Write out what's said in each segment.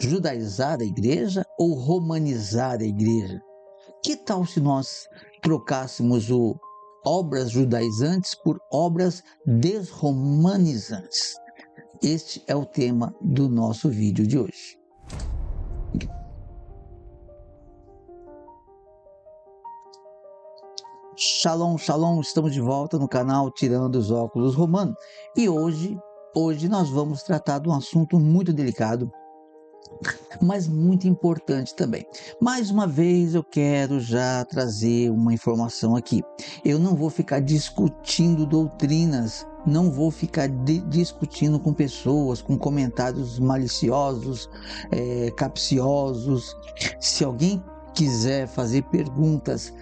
judaizar a igreja ou romanizar a igreja? Que tal se nós trocássemos obras judaizantes por obras desromanizantes? Este é o tema do nosso vídeo de hoje. Shalom, shalom, estamos de volta no canal Tirando os Óculos Romano e hoje nós vamos tratar de um assunto muito delicado, mas muito importante também. Mais uma vez eu quero já trazer uma informação aqui. Eu não vou ficar discutindo doutrinas, não vou ficar discutindo com pessoas, com comentários maliciosos, capciosos. Se alguém quiser fazer perguntas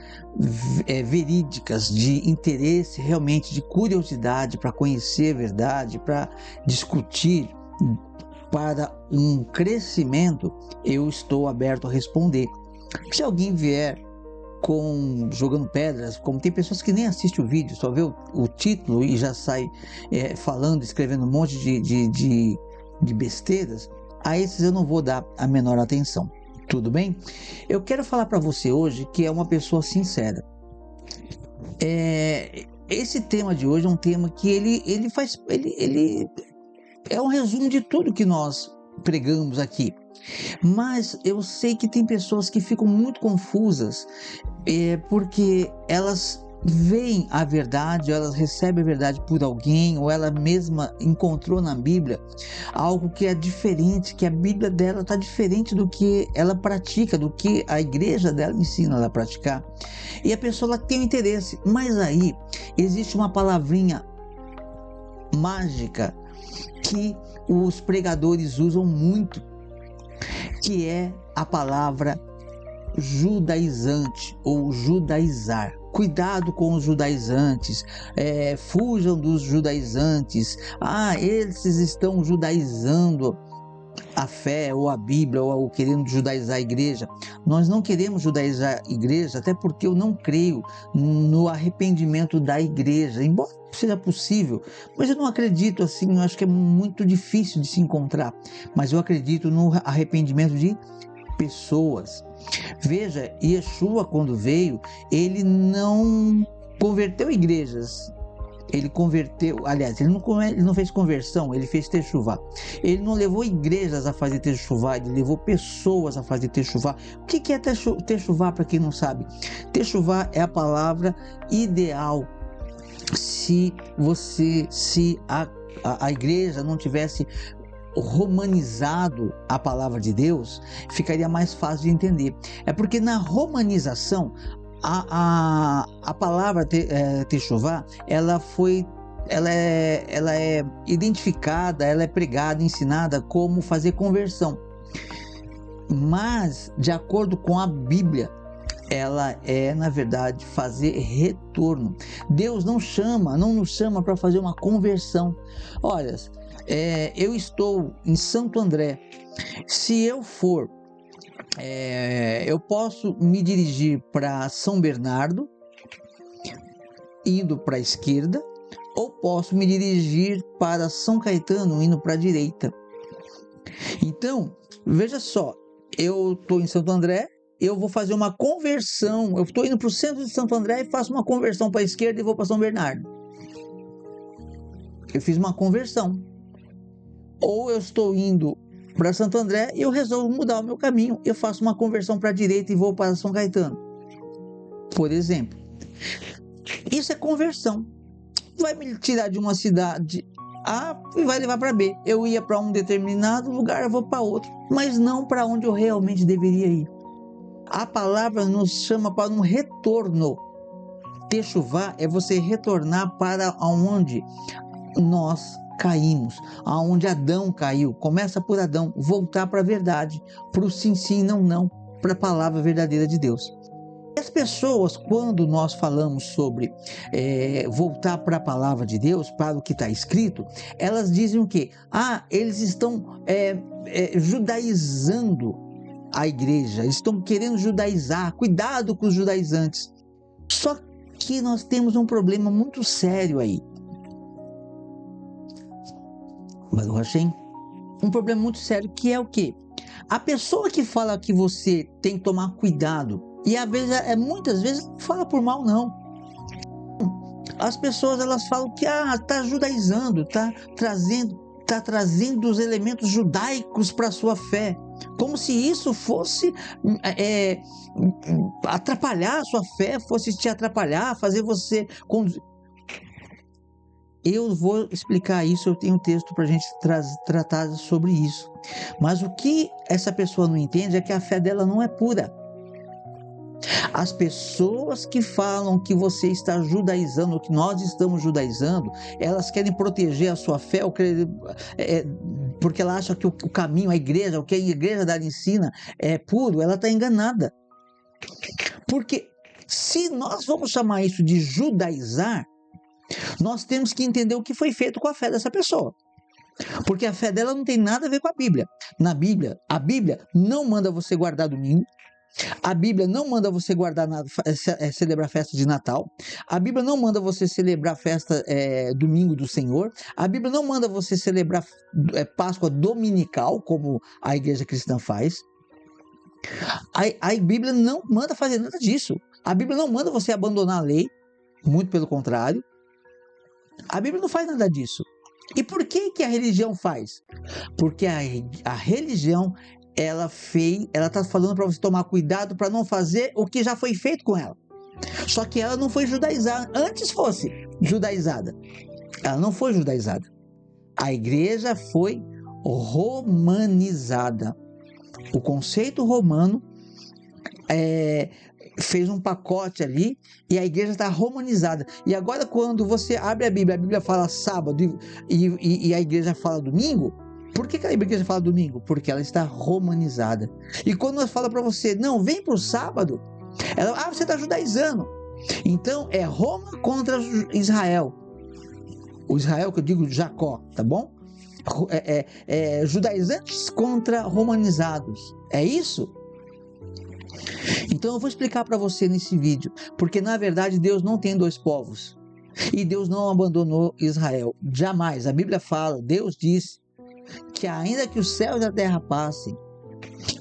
verídicas, de interesse realmente, de curiosidade, para conhecer a verdade, para discutir, para um crescimento, eu estou aberto a responder. Se alguém vier jogando pedras, como tem pessoas que nem assistem o vídeo, só vê o título e já sai falando, escrevendo um monte de besteiras, a esses eu não vou dar a menor atenção. Tudo bem? Eu quero falar para você hoje que é uma pessoa sincera. Esse tema de hoje é um tema que ele é um resumo de tudo que nós pregamos aqui. Mas eu sei que tem pessoas que ficam muito confusas porque elas veem a verdade, elas recebem a verdade por alguém, ou ela mesma encontrou na Bíblia algo que é diferente, que a Bíblia dela está diferente do que ela pratica, do que a igreja dela ensina ela a praticar. E a pessoa ela tem um interesse, mas aí existe uma palavrinha mágica que os pregadores usam muito, que é a palavra judaizante ou judaizar. Cuidado com os judaizantes, fujam dos judaizantes. Eles estão judaizando a fé ou a Bíblia, ou querendo judaizar a igreja. Nós não queremos judaizar a igreja, até porque eu não creio no arrependimento da igreja, embora seja possível, mas eu não acredito assim, eu acho que é muito difícil de se encontrar, mas eu acredito no arrependimento de pessoas. Veja, Yeshua, quando veio, ele não converteu igrejas. Ele converteu, aliás, ele não fez conversão, ele fez techuvá. Ele não levou igrejas a fazer techuvá, ele levou pessoas a fazer techuvá. O que é techuvá, para quem não sabe? Techuvá é a palavra ideal. Se a igreja não tivesse romanizado a palavra de Deus, ficaria mais fácil de entender. É porque na romanização a palavra techuvá, ela é identificada, ela é pregada, ensinada como fazer conversão, mas de acordo com a Bíblia, ela é, na verdade, fazer retorno. Deus não nos chama para fazer uma conversão. Olha, eu estou em Santo André. Se eu for, eu posso me dirigir para São Bernardo, indo para a esquerda, ou posso me dirigir para São Caetano, indo para a direita. Então, veja só, eu estou em Santo André, eu vou fazer uma conversão, eu estou indo para o centro de Santo André e faço uma conversão para a esquerda e vou para São Bernardo. Eu fiz uma conversão. Ou eu estou indo para Santo André e eu resolvo mudar o meu caminho, eu faço uma conversão para a direita e vou para São Caetano, por exemplo. Isso é conversão. Vai me tirar de uma cidade A e vai levar para B. Eu ia para um determinado lugar, eu vou para outro, mas não para onde eu realmente deveria ir. A palavra nos chama para um retorno. Techuvá é você retornar para onde nós caímos, aonde Adão caiu. Começa por Adão, voltar para a verdade, para o sim, sim, não, não, para a palavra verdadeira de Deus. E as pessoas, quando nós falamos sobre voltar para a palavra de Deus, para o que está escrito, elas dizem o quê? Eles estão judaizando a igreja, estão querendo judaizar, cuidado com os judaizantes. Só que nós temos um problema muito sério aí. Baruch Hashem, um problema muito sério, que é o quê? A pessoa que fala que você tem que tomar cuidado, e às vezes, muitas vezes não fala por mal, não. As pessoas, elas falam que tá judaizando, tá trazendo os elementos judaicos para a sua fé, como se isso fosse atrapalhar a sua fé, fosse te atrapalhar, fazer você conduzir. Eu vou explicar isso, eu tenho um texto para a gente tratar sobre isso. Mas o que essa pessoa não entende é que a fé dela não é pura. As pessoas que falam que você está judaizando, ou que nós estamos judaizando, elas querem proteger a sua fé, porque ela acha que o caminho, a igreja, o que a igreja dela ensina é puro. Ela está enganada. Porque se nós vamos chamar isso de judaizar, nós temos que entender o que foi feito com a fé dessa pessoa. Porque a fé dela não tem nada a ver com a Bíblia. Na Bíblia, a Bíblia não manda você guardar domingo. A Bíblia não manda você celebrar festa de Natal. A Bíblia não manda você celebrar festa domingo do Senhor. A Bíblia não manda você celebrar Páscoa dominical, como a igreja cristã faz. A Bíblia não manda fazer nada disso. A Bíblia não manda você abandonar a lei. Muito pelo contrário. A Bíblia não faz nada disso. E por que a religião faz? Porque a religião, ela está falando para você tomar cuidado para não fazer o que já foi feito com ela. Só que ela não foi judaizada. Antes fosse judaizada. Ela não foi judaizada. A igreja foi romanizada. O conceito romano fez um pacote ali e a igreja está romanizada. E agora, quando você abre a Bíblia fala sábado e a igreja fala domingo. Por que a igreja fala domingo? Porque ela está romanizada. E quando nós fala para você, não, vem para o sábado, você está judaizando. Então é Roma contra Israel. O Israel que eu digo Jacó, tá bom? Judaizantes contra romanizados. É isso? Então eu vou explicar para você nesse vídeo, porque na verdade Deus não tem dois povos. E Deus não abandonou Israel. Jamais. A Bíblia fala, Deus disse que ainda que os céus e a terra passem,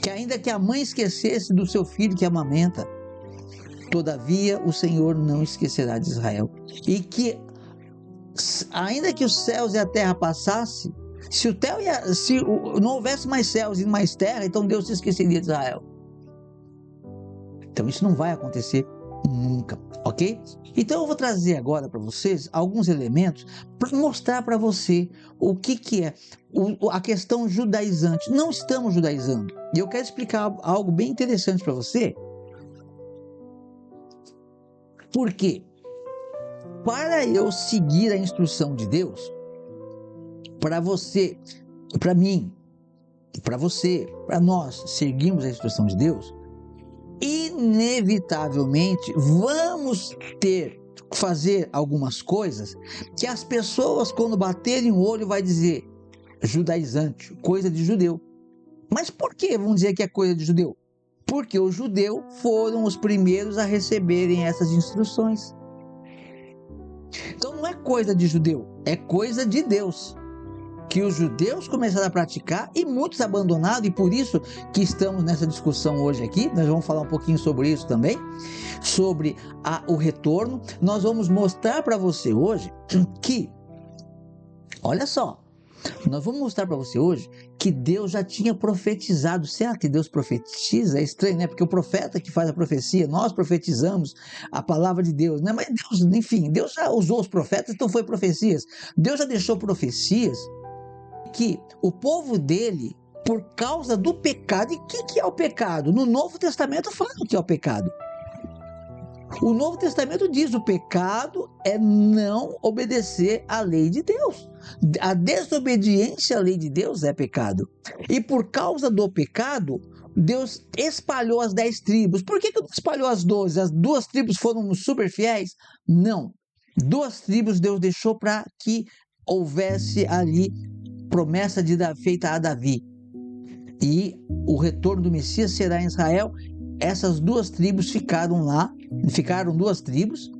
que ainda que a mãe esquecesse do seu filho que amamenta, todavia o Senhor não esquecerá de Israel. E que ainda que os céus e a terra passassem, se não houvesse mais céus e mais terra, então Deus se esqueceria de Israel. Então isso não vai acontecer nunca, ok? Então eu vou trazer agora para vocês alguns elementos para mostrar para você o que é a questão judaizante. Não estamos judaizando. E eu quero explicar algo bem interessante para você. Por quê? Para eu seguir a instrução de Deus, para você, para mim, para você, para nós seguirmos a instrução de Deus, inevitavelmente vamos fazer algumas coisas que as pessoas, quando baterem o olho, vai dizer judaizante, coisa de judeu. Mas por que vão dizer que é coisa de judeu? Porque os judeus foram os primeiros a receberem essas instruções. Então não é coisa de judeu, é coisa de Deus, que os judeus começaram a praticar e muitos abandonaram, e por isso que estamos nessa discussão hoje aqui. Nós vamos falar um pouquinho sobre isso também, sobre o retorno. Nós vamos mostrar para você hoje que, olha só, nós vamos mostrar para você hoje que Deus já tinha profetizado. Será que Deus profetiza? É estranho, né? Porque o profeta que faz a profecia, nós profetizamos a palavra de Deus, né? Mas Deus, enfim, Deus já usou os profetas, então foi profecias. Deus já deixou profecias que o povo dele, por causa do pecado, e o que é o pecado? No Novo Testamento fala o que é o pecado. O Novo Testamento diz: o pecado é não obedecer à lei de Deus. A desobediência à lei de Deus é pecado. E por causa do pecado, Deus espalhou as 10 tribos. Por que não espalhou as 12? As 2 tribos foram super fiéis? Não. 2 tribos Deus deixou para que houvesse ali promessa feita a Davi. E o retorno do Messias será em Israel. Essas 2 tribos ficaram lá. Ficaram 2 tribos,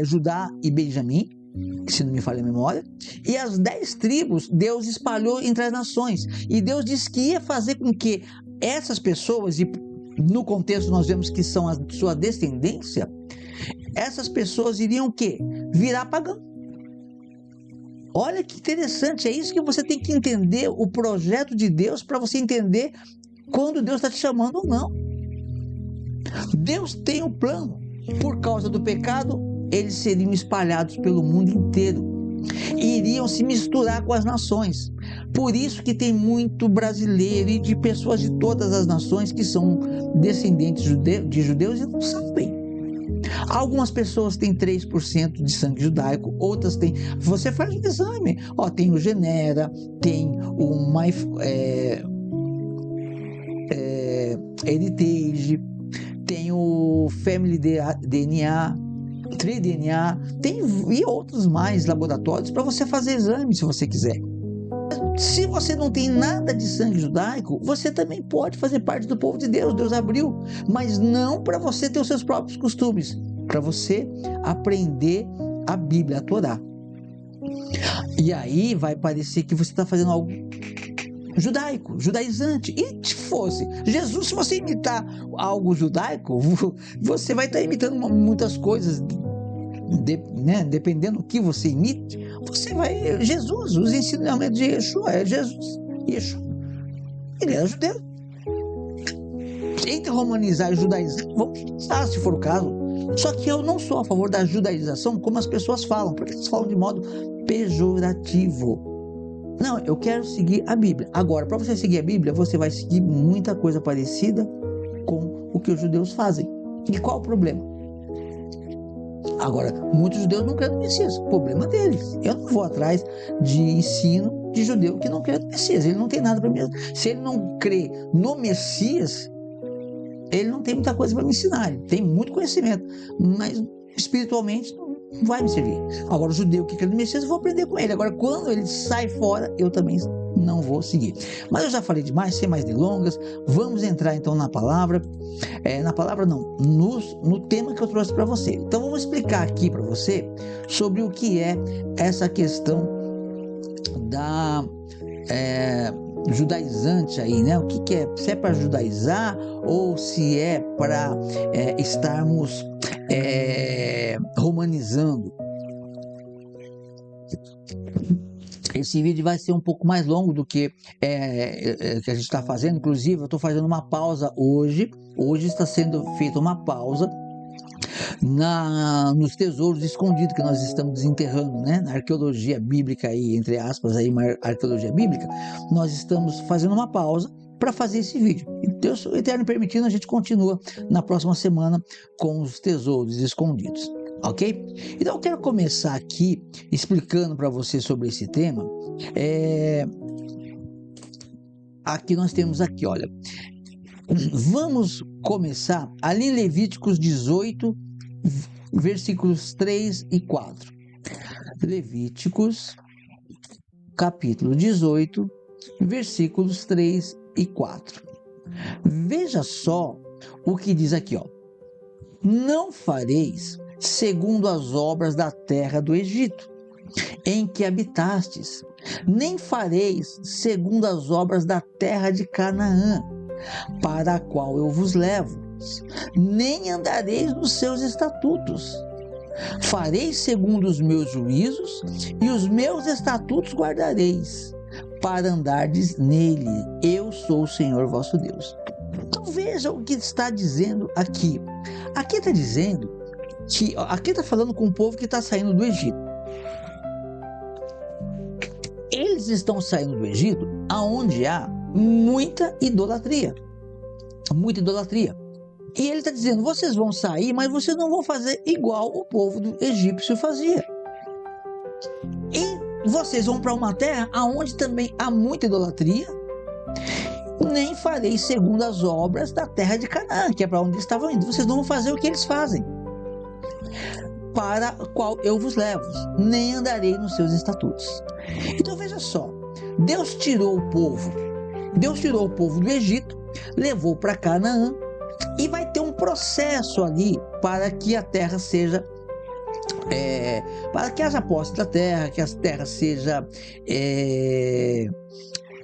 Judá e Benjamim. se não me falha a memória, e as 10 tribos Deus espalhou entre as nações, e Deus disse que ia fazer com que essas pessoas, e no contexto nós vemos que são a sua descendência, essas pessoas iriam o quê? Virar pagão. Olha que interessante, é isso que você tem que entender, o projeto de Deus, para você entender quando Deus está te chamando ou não. Deus tem um plano. Por causa do pecado, eles seriam espalhados pelo mundo inteiro e iriam se misturar com as nações. Por isso que tem muito brasileiro e de pessoas de todas as nações que são descendentes de judeus e não sabem. Algumas pessoas têm 3% de sangue judaico, outras têm. Você faz um exame, tem o Genera, tem o Heritage, tem o Family DNA, 3DNA, tem e outros mais laboratórios para você fazer exame se você quiser. Se você não tem nada de sangue judaico, você também pode fazer parte do povo de Deus. Deus abriu, mas não para você ter os seus próprios costumes, para você aprender a Bíblia, a Torá. E aí vai parecer que você está fazendo algo judaico, judaizante. E se fosse Jesus, se você imitar algo judaico, você vai estar imitando muitas coisas, dependendo do que você imite, você vai. Jesus, os ensinamentos de Yeshua, Jesus, ele era judeu. Entre romanizar e judaizar, vamos pensar se for o caso. Só que eu não sou a favor da judaização como as pessoas falam, porque eles falam de modo pejorativo. Não, eu quero seguir a Bíblia. Agora, para você seguir a Bíblia, você vai seguir muita coisa parecida com o que os judeus fazem. E qual o problema? Agora, muitos judeus não creem no Messias. Problema deles. Eu não vou atrás de ensino de judeu que não crê no Messias. Ele não tem nada para mim. Se ele não crê no Messias, ele não tem muita coisa para me ensinar. Ele tem muito conhecimento, mas espiritualmente não vai me servir. Agora, o judeu que crê no Messias, eu vou aprender com ele. Agora, quando ele sai fora, eu também não vou seguir. Mas eu já falei demais, sem mais delongas. Vamos entrar então na palavra. No tema que eu trouxe para você. Então, vamos explicar aqui para você sobre o que é essa questão da judaizante aí, né? O que é? Se é para judaizar ou se é para estarmos romanizando. Esse vídeo vai ser um pouco mais longo do que a gente está fazendo. Inclusive, eu estou fazendo uma pausa hoje. Hoje está sendo feita uma pausa nos tesouros escondidos que nós estamos desenterrando, né? Na arqueologia bíblica, aí, entre aspas, aí, uma arqueologia bíblica. Nós estamos fazendo uma pausa para fazer esse vídeo. E Deus, o Eterno permitindo, a gente continua na próxima semana com os tesouros escondidos. Ok? Então eu quero começar aqui explicando para você sobre esse tema. Aqui nós temos aqui, olha. Vamos começar ali em Levíticos 18, versículos 3 e 4. Levíticos, capítulo 18, versículos 3 e 4. Veja só o que diz aqui, ó. Não fareis segundo as obras da terra do Egito, em que habitastes, nem fareis segundo as obras da terra de Canaã, para a qual eu vos levo, nem andareis nos seus estatutos. Fareis segundo os meus juízos, e os meus estatutos guardareis, para andardes nele. Eu sou o Senhor vosso Deus. Então veja o que está dizendo aqui. Aqui está dizendo que, aqui está falando com o povo que está saindo do Egito. Eles estão saindo do Egito aonde há muita idolatria. Muita idolatria. E ele está dizendo, vocês vão sair, mas vocês não vão fazer igual o povo do egípcio fazia. E vocês vão para uma terra aonde também há muita idolatria, nem fareis segundo as obras da terra de Canaã, que é para onde eles estavam indo. Vocês não vão fazer o que eles fazem, para a qual eu vos levo, nem andarei nos seus estatutos. Então veja só, Deus tirou o povo do Egito, levou para Canaã, e vai ter um processo ali para que a terra seja para que haja posse da terra, que a terra seja,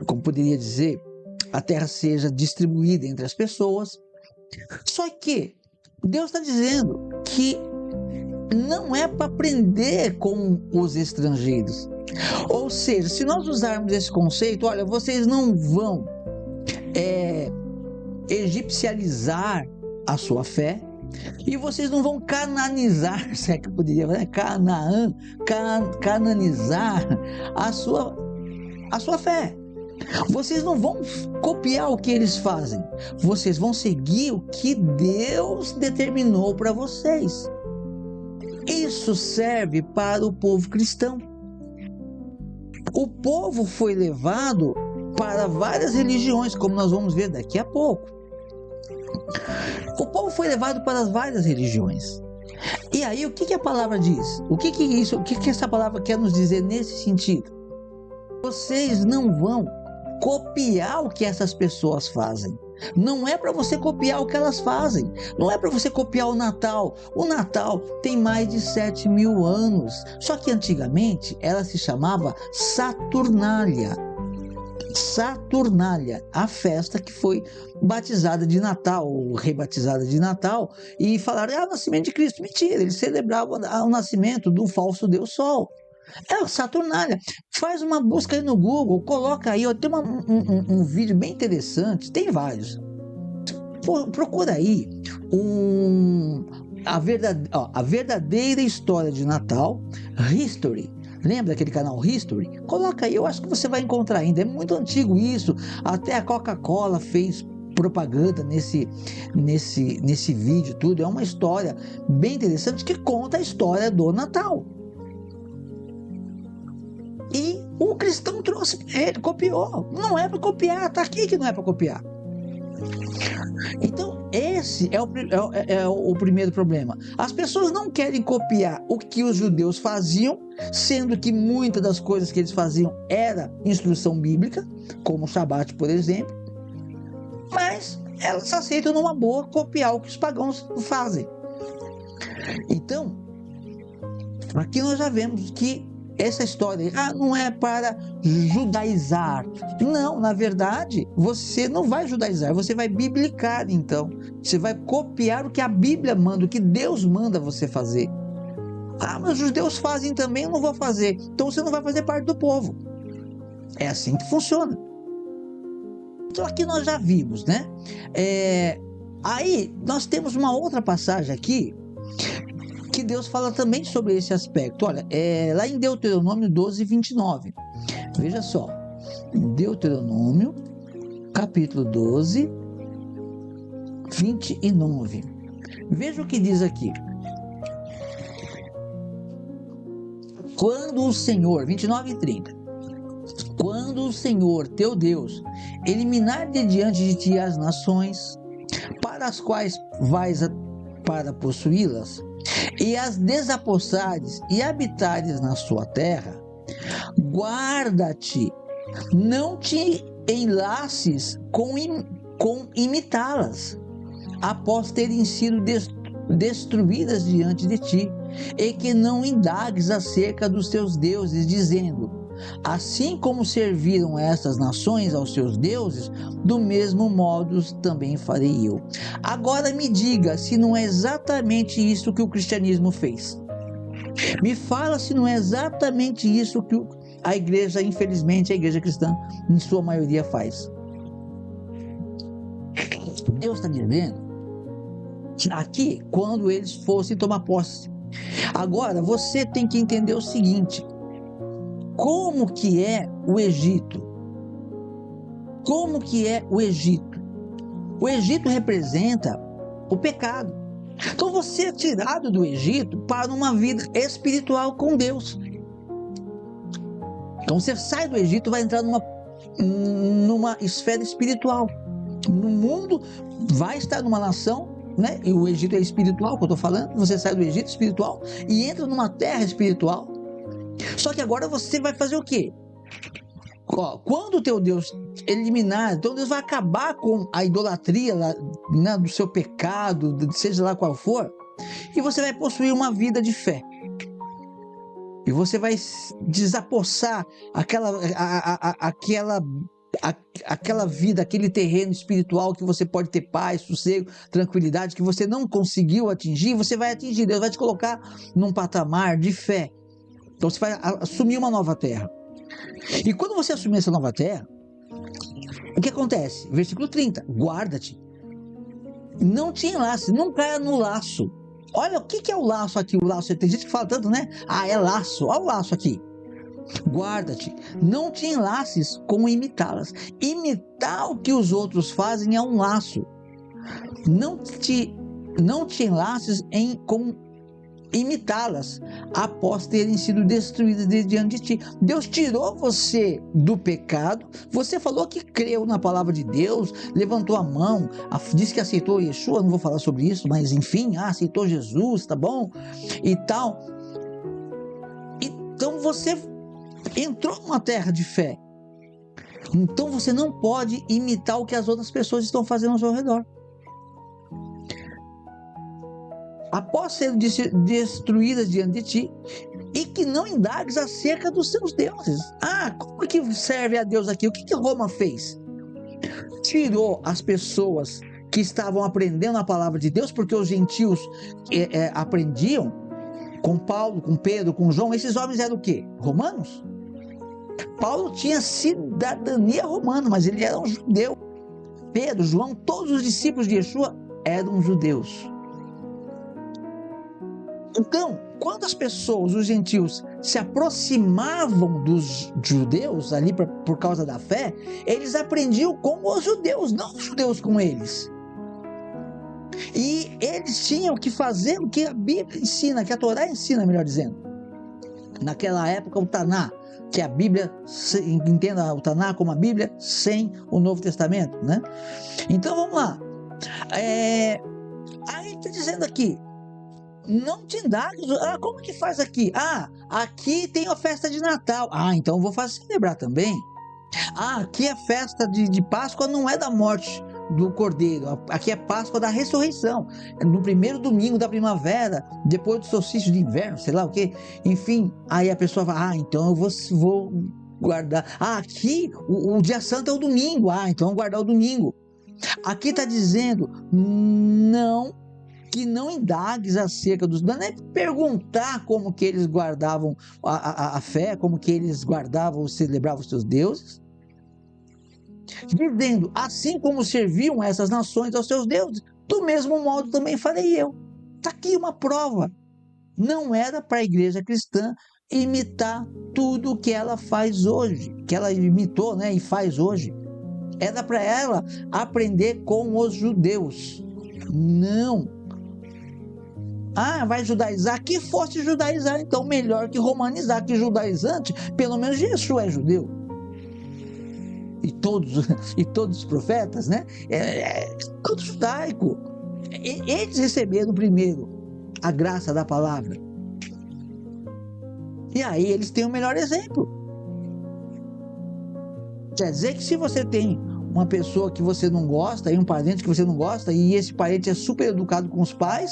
como poderia dizer, a terra seja distribuída entre as pessoas. Só que Deus está dizendo que não é para aprender com os estrangeiros. Ou seja, se nós usarmos esse conceito, olha, vocês não vão egipcializar a sua fé, e vocês não vão cananizar, se é que eu poderia, né? Cananizar a sua fé. Vocês não vão copiar o que eles fazem, vocês vão seguir o que Deus determinou para vocês. Isso serve para o povo cristão. O povo foi levado para várias religiões, como nós vamos ver daqui a pouco. O povo foi levado para as várias religiões. E aí, o que a palavra diz? O que essa palavra quer nos dizer nesse sentido? Vocês não vão copiar o que essas pessoas fazem. Não é para você copiar o que elas fazem. Não é para você copiar o Natal. O Natal tem mais de 7.000 anos. Só que antigamente ela se chamava Saturnália. Saturnália, a festa que foi batizada de Natal, ou rebatizada de Natal, e falaram, o nascimento de Cristo. Mentira, eles celebravam o nascimento do falso Deus Sol. É Saturnália. Faz uma busca aí no Google, coloca aí, tem um vídeo bem interessante, tem vários. Procura aí a verdadeira história de Natal, History. Lembra daquele canal History? Coloca aí, eu acho que você vai encontrar ainda. É muito antigo isso. Até a Coca-Cola fez propaganda nesse vídeo, tudo. É uma história bem interessante que conta a história do Natal. E o cristão trouxe, ele copiou. Não é para copiar, tá aqui que não é para copiar. Então, esse é o primeiro problema. As pessoas não querem copiar o que os judeus faziam, sendo que muitas das coisas que eles faziam era instrução bíblica, como o Shabat, por exemplo, mas elas aceitam numa boa copiar o que os pagãos fazem. Então, aqui nós já vemos que essa história, não é para judaizar. Não, na verdade, você não vai judaizar, você vai biblicar, então. Você vai copiar o que a Bíblia manda, o que Deus manda você fazer. Mas os judeus fazem também, eu não vou fazer. Então você não vai fazer parte do povo. É assim que funciona. Então aqui nós já vimos, né? Aí nós temos uma outra passagem aqui, que Deus fala também sobre esse aspecto. Olha, lá em Deuteronômio 12, 29. Veja só. Deuteronômio, capítulo 12, 29. Veja o que diz aqui. Quando o Senhor, 29 e 30. Quando o Senhor, teu Deus, eliminar de diante de ti as nações, para as quais vais para possuí-las, e as desapossares e habitares na sua terra, guarda-te, não te enlaces com imitá-las, após terem sido destruídas diante de ti, e que não indagues acerca dos teus deuses, dizendo, assim como serviram estas nações aos seus deuses, do mesmo modo também farei eu. Agora me diga se não é exatamente isso que o cristianismo fez. Me fala se não é exatamente isso que a igreja, infelizmente, a igreja cristã, em sua maioria, faz. Deus está dizendo aqui, quando eles fossem tomar posse. Agora, você tem que entender o seguinte: como que é o Egito? Como que é o Egito? O Egito representa o pecado. Então você é tirado do Egito para uma vida espiritual com Deus. Então você sai do Egito e vai entrar numa esfera espiritual. No mundo, vai estar numa nação, né? E o Egito é espiritual, que eu estou falando. Você sai do Egito espiritual e entra numa terra espiritual. Só que agora você vai fazer o quê? Quando o teu Deus eliminar, então Deus vai acabar com a idolatria lá, né, do seu pecado, seja lá qual for, e você vai possuir uma vida de fé. E você vai desapossar aquela vida, aquele terreno espiritual que você pode ter paz, sossego, tranquilidade, que você não conseguiu atingir, você vai atingir. Deus vai te colocar num patamar de fé. Então você vai assumir uma nova terra. E quando você assumir essa nova terra, o que acontece? Versículo 30, guarda-te. Não te enlace, não caia no laço. Olha, o que é o laço aqui? O laço, tem gente que fala tanto, né? Ah, é laço. Olha o laço aqui. Guarda-te, não te enlaces com imitá-las. Imitar o que os outros fazem é um laço. Não te enlaces com imitá-las após terem sido destruídas de diante de ti. Deus tirou você do pecado, você falou que creu na palavra de Deus, levantou a mão, disse que aceitou Yeshua, não vou falar sobre isso, mas enfim, aceitou Jesus, tá bom? E tal. Então você entrou numa terra de fé. Então você não pode imitar o que as outras pessoas estão fazendo ao seu redor. Após serem destruídas diante de ti, e que não indagues acerca dos seus deuses. Ah, como é que serve a Deus aqui? O que Roma fez? Tirou as pessoas que estavam aprendendo a palavra de Deus, porque os gentios aprendiam com Paulo, com Pedro, com João. Esses homens eram o quê? Romanos? Paulo tinha cidadania romana, mas ele era um judeu. Pedro, João, todos os discípulos de Yeshua eram judeus. Então, quando as pessoas, os gentios, se aproximavam dos judeus ali por causa da fé, eles aprendiam com os judeus, não os judeus com eles. E eles tinham que fazer o que a Bíblia ensina, que a Torá ensina, melhor dizendo. Naquela época, o Taná, que a Bíblia, entenda o Taná como a Bíblia sem o Novo Testamento, né? Então, vamos lá. Aí está dizendo aqui, não te indagues. Ah, como que faz aqui? Ah, aqui tem a festa de Natal. Ah, então eu vou celebrar também. Ah, aqui a festa de Páscoa não é da morte do Cordeiro. Aqui é Páscoa da ressurreição. No primeiro domingo da primavera, depois do solstício de inverno, sei lá o que. Enfim, aí a pessoa fala, ah, então eu vou guardar. Ah, aqui o dia santo é o domingo. Ah, então eu vou guardar o domingo. Aqui está dizendo, que não indagues acerca dos... Não é nem perguntar como que eles guardavam a fé, como que eles guardavam, celebravam os seus deuses. Dizendo, assim como serviam essas nações aos seus deuses, do mesmo modo também farei eu. Está aqui uma prova. Não era para a igreja cristã imitar tudo o que ela faz hoje, que ela imitou, né, e faz hoje. Era para ela aprender com os judeus. Não. Ah, vai judaizar? Que fosse judaizar, então melhor que romanizar, que judaizante, pelo menos Jesus é judeu. E todos os profetas, né? Tudo judaico. Eles receberam primeiro a graça da palavra. E aí eles têm o melhor exemplo. Quer dizer que se você tem uma pessoa que você não gosta, e um parente que você não gosta, e esse parente é super educado com os pais,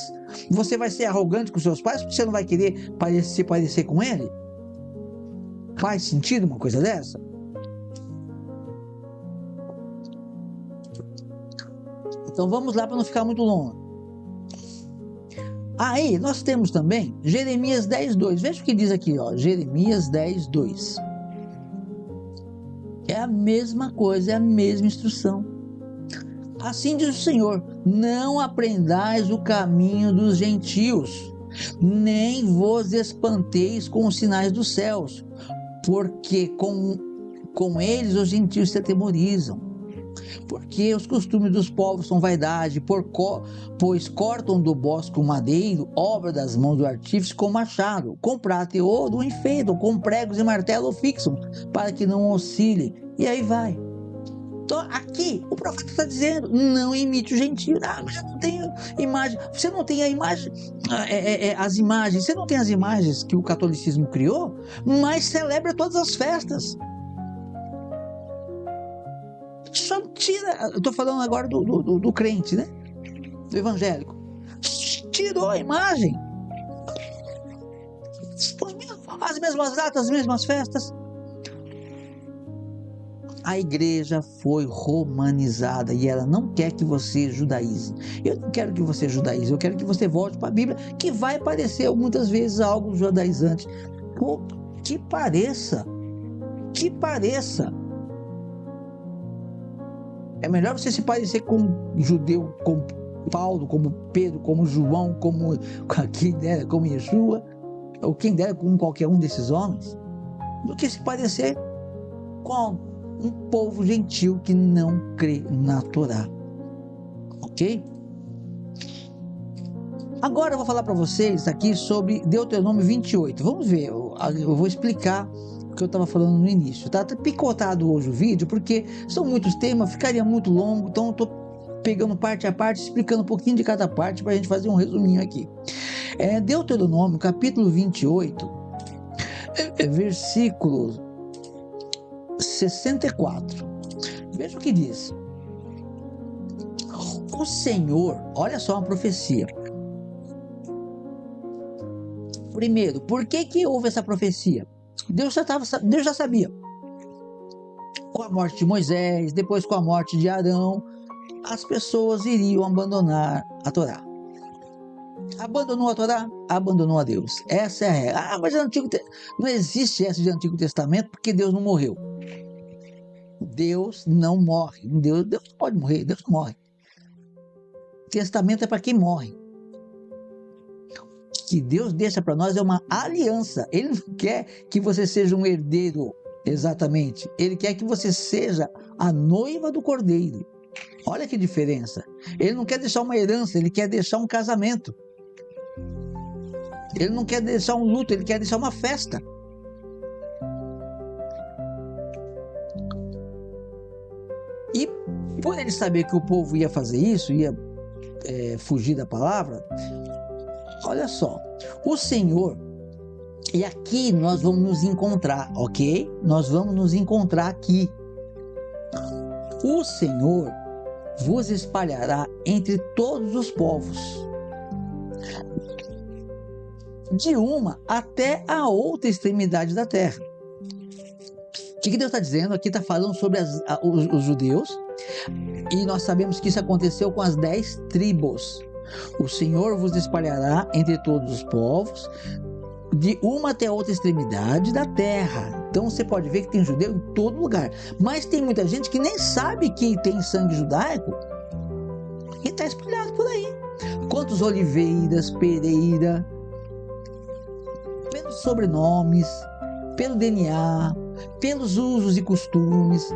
você vai ser arrogante com seus pais, porque você não vai querer se parecer com ele? Faz sentido uma coisa dessa? Então vamos lá para não ficar muito longo. Aí nós temos também Jeremias 10:2. Veja o que diz aqui, ó, Jeremias 10:2. É a mesma coisa, é a mesma instrução. Assim diz o Senhor, não aprendais o caminho dos gentios, nem vos espanteis com os sinais dos céus, porque com eles os gentios se atemorizam. Porque os costumes dos povos são vaidade, pois cortam do bosque o madeiro, obra das mãos do artífice, com machado, com prata e ouro o enfeitam, com pregos e martelo o fixam, para que não oscile. E aí vai. Então aqui o profeta está dizendo, não imite o gentio. Ah, mas eu não tenho imagem. Você não tem a imagem, as imagens, você não tem as imagens que o catolicismo criou, mas celebra todas as festas. Só tira, eu estou falando agora do crente, né? Do as mesmas datas, as mesmas festas. A igreja foi romanizada e ela não quer que você judaize. Eu não quero que você judaize, eu quero que você volte para a Bíblia, que vai parecer muitas vezes algo judaizante. Que pareça. É melhor você se parecer com um judeu, como Paulo, como Pedro, como João, como quem dera, como Yeshua, ou quem dera com qualquer um desses homens, do que se parecer com um povo gentil que não crê na Torá. Ok? Agora eu vou falar para vocês aqui sobre Deuteronômio 28. Vamos ver, eu vou explicar o que eu estava falando no início. Tá picotado hoje o vídeo, porque são muitos temas, ficaria muito longo, então eu estou pegando parte a parte, explicando um pouquinho de cada parte para a gente fazer um resuminho aqui. Deuteronômio, capítulo 28, versículo 64. Veja o que diz. O Senhor, olha só uma profecia. Primeiro, por que houve essa profecia? Deus já sabia. Com a morte de Moisés, depois com a morte de Arão, as pessoas iriam abandonar a Torá. Abandonou a Torá, abandonou a Deus. Essa é a regra. Mas não existe essa de Antigo Testamento porque Deus não morreu. Deus não morre. Deus não pode morrer, Deus não morre. Testamento é para quem morre. O que Deus deixa para nós é uma aliança. Ele não quer que você seja um herdeiro, exatamente. Ele quer que você seja a noiva do Cordeiro. Olha que diferença. Ele não quer deixar uma herança, ele quer deixar um casamento. Ele não quer deixar um luto, ele quer deixar uma festa. E por ele saber que o povo ia fazer isso, ia fugir da palavra, olha só, o Senhor, e aqui nós vamos nos encontrar, ok? Nós vamos nos encontrar aqui. O Senhor vos espalhará entre todos os povos, de uma até a outra extremidade da terra. O que Deus está dizendo? Aqui está falando sobre os judeus, e nós sabemos que isso aconteceu com as 10 tribos. O Senhor vos espalhará entre todos os povos, de uma até a outra extremidade da terra. Então você pode ver que tem judeu em todo lugar, mas tem muita gente que nem sabe que tem sangue judaico e está espalhado por aí. Quantos Oliveiras, Pereira, pelos sobrenomes, pelo DNA, pelos usos e costumes,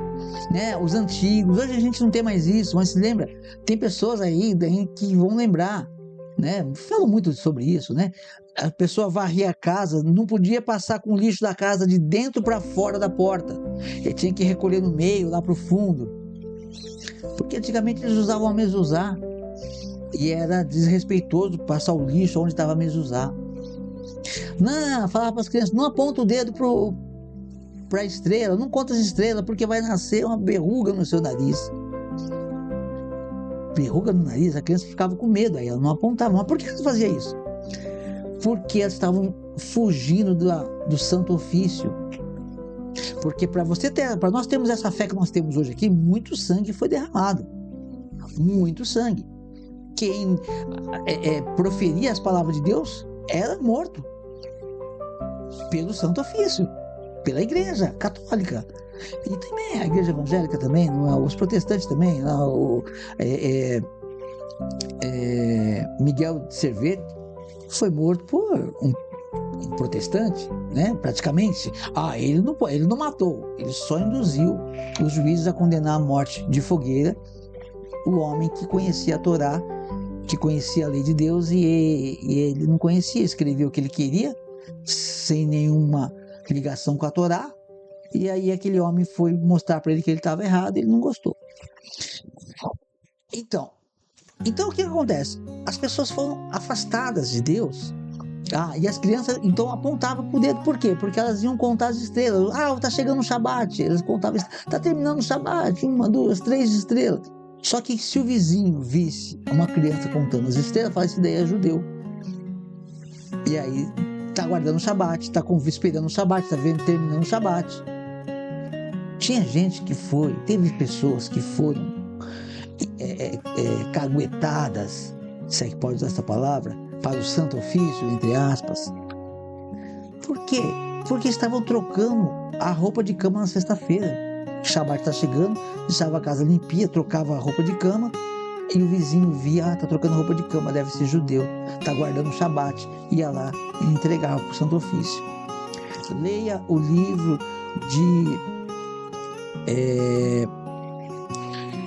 né? Os antigos. Hoje a gente não tem mais isso, mas se lembra, tem pessoas aí que vão lembrar, né? Falo muito sobre isso, né? A pessoa varria a casa, não podia passar com o lixo da casa de dentro para fora da porta. Ele tinha que recolher no meio, lá para o fundo. Porque antigamente eles usavam a mezuzá e era desrespeitoso passar o lixo onde estava a mezuzá. Não, falava para as crianças, não aponta o dedo para a estrela, não conta as estrelas, porque vai nascer uma verruga no seu nariz. Verruga no nariz, a criança ficava com medo, aí ela não apontava. Mas por que ela fazia isso? Porque elas estavam fugindo do Santo Ofício. Porque para nós termos essa fé que nós temos hoje aqui, muito sangue foi derramado. Muito sangue. Quem proferia as palavras de Deus era morto pelo Santo Ofício, pela Igreja Católica. E também a Igreja Evangélica também, os protestantes também, Miguel de Servet foi morto por um protestante, né? Praticamente. Ele não matou, ele só induziu os juízes a condenar à morte de fogueira o homem que conhecia a Torá, que conhecia a lei de Deus, e ele não conhecia, escreveu o que ele queria, sem nenhuma ligação com a Torá, e aí aquele homem foi mostrar para ele que ele estava errado e ele não gostou. Então o que acontece? As pessoas foram afastadas de Deus, e as crianças então apontavam para o dedo. Por quê? Porque elas iam contar as estrelas. Está chegando o Shabat, eles contavam, está terminando o Shabat, 1, 2, 3 estrelas. Só que se o vizinho visse uma criança contando as estrelas, fala, esse daí é judeu. E aí está guardando o Shabat, está esperando o Shabat, está terminando o Shabat. Tinha gente que teve pessoas que foram caguetadas, se é que pode usar essa palavra, para o santo ofício, entre aspas. Por quê? Porque estavam trocando a roupa de cama na sexta-feira. O Shabat está chegando, deixava a casa limpinha, trocava a roupa de cama, e o vizinho via, tá trocando roupa de cama, deve ser judeu, tá guardando o Shabat, ia lá e entregava para o santo ofício. Leia o livro de...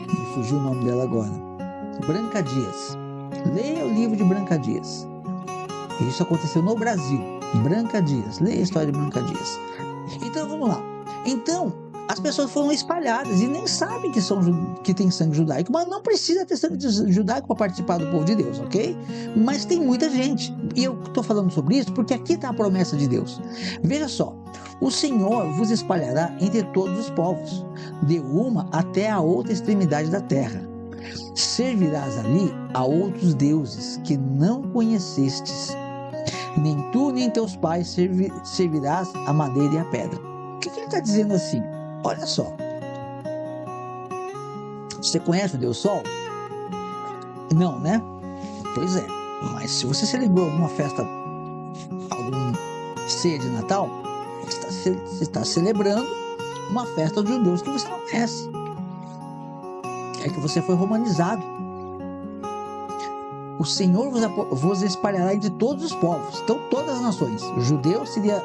me fugiu o nome dela agora. Branca Dias. Leia o livro de Branca Dias. Isso aconteceu no Brasil. Branca Dias. Leia a história de Branca Dias. Então, vamos lá. Então, as pessoas foram espalhadas e nem sabem que tem sangue judaico, mas não precisa ter sangue judaico para participar do povo de Deus, ok? Mas tem muita gente. E eu estou falando sobre isso porque aqui está a promessa de Deus. Veja só. O Senhor vos espalhará entre todos os povos, de uma até a outra extremidade da terra. Servirás ali a outros deuses que não conhecestes. Nem tu nem teus pais servirás a madeira e a pedra. O que ele está dizendo assim? Olha só. Você conhece o Deus Sol? Não, né? Pois é. Mas se você celebrou alguma festa, alguma ceia de Natal, você está celebrando uma festa dos judeus que você não conhece. É que você foi romanizado. O Senhor vos espalhará entre todos os povos. Então, todas as nações. O judeu seria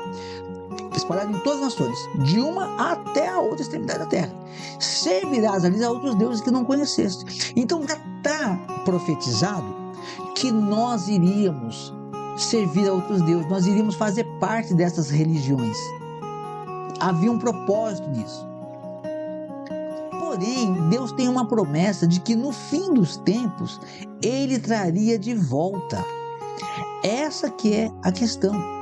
espalhado em todas as nações, de uma até a outra extremidade da terra. Servirás ali a outros deuses que não conheceste. Então, já está profetizado que nós iríamos servir a outros deuses, nós iríamos fazer parte dessas religiões. Havia um propósito nisso. Porém, Deus tem uma promessa de que no fim dos tempos, Ele traria de volta. Essa que é a questão.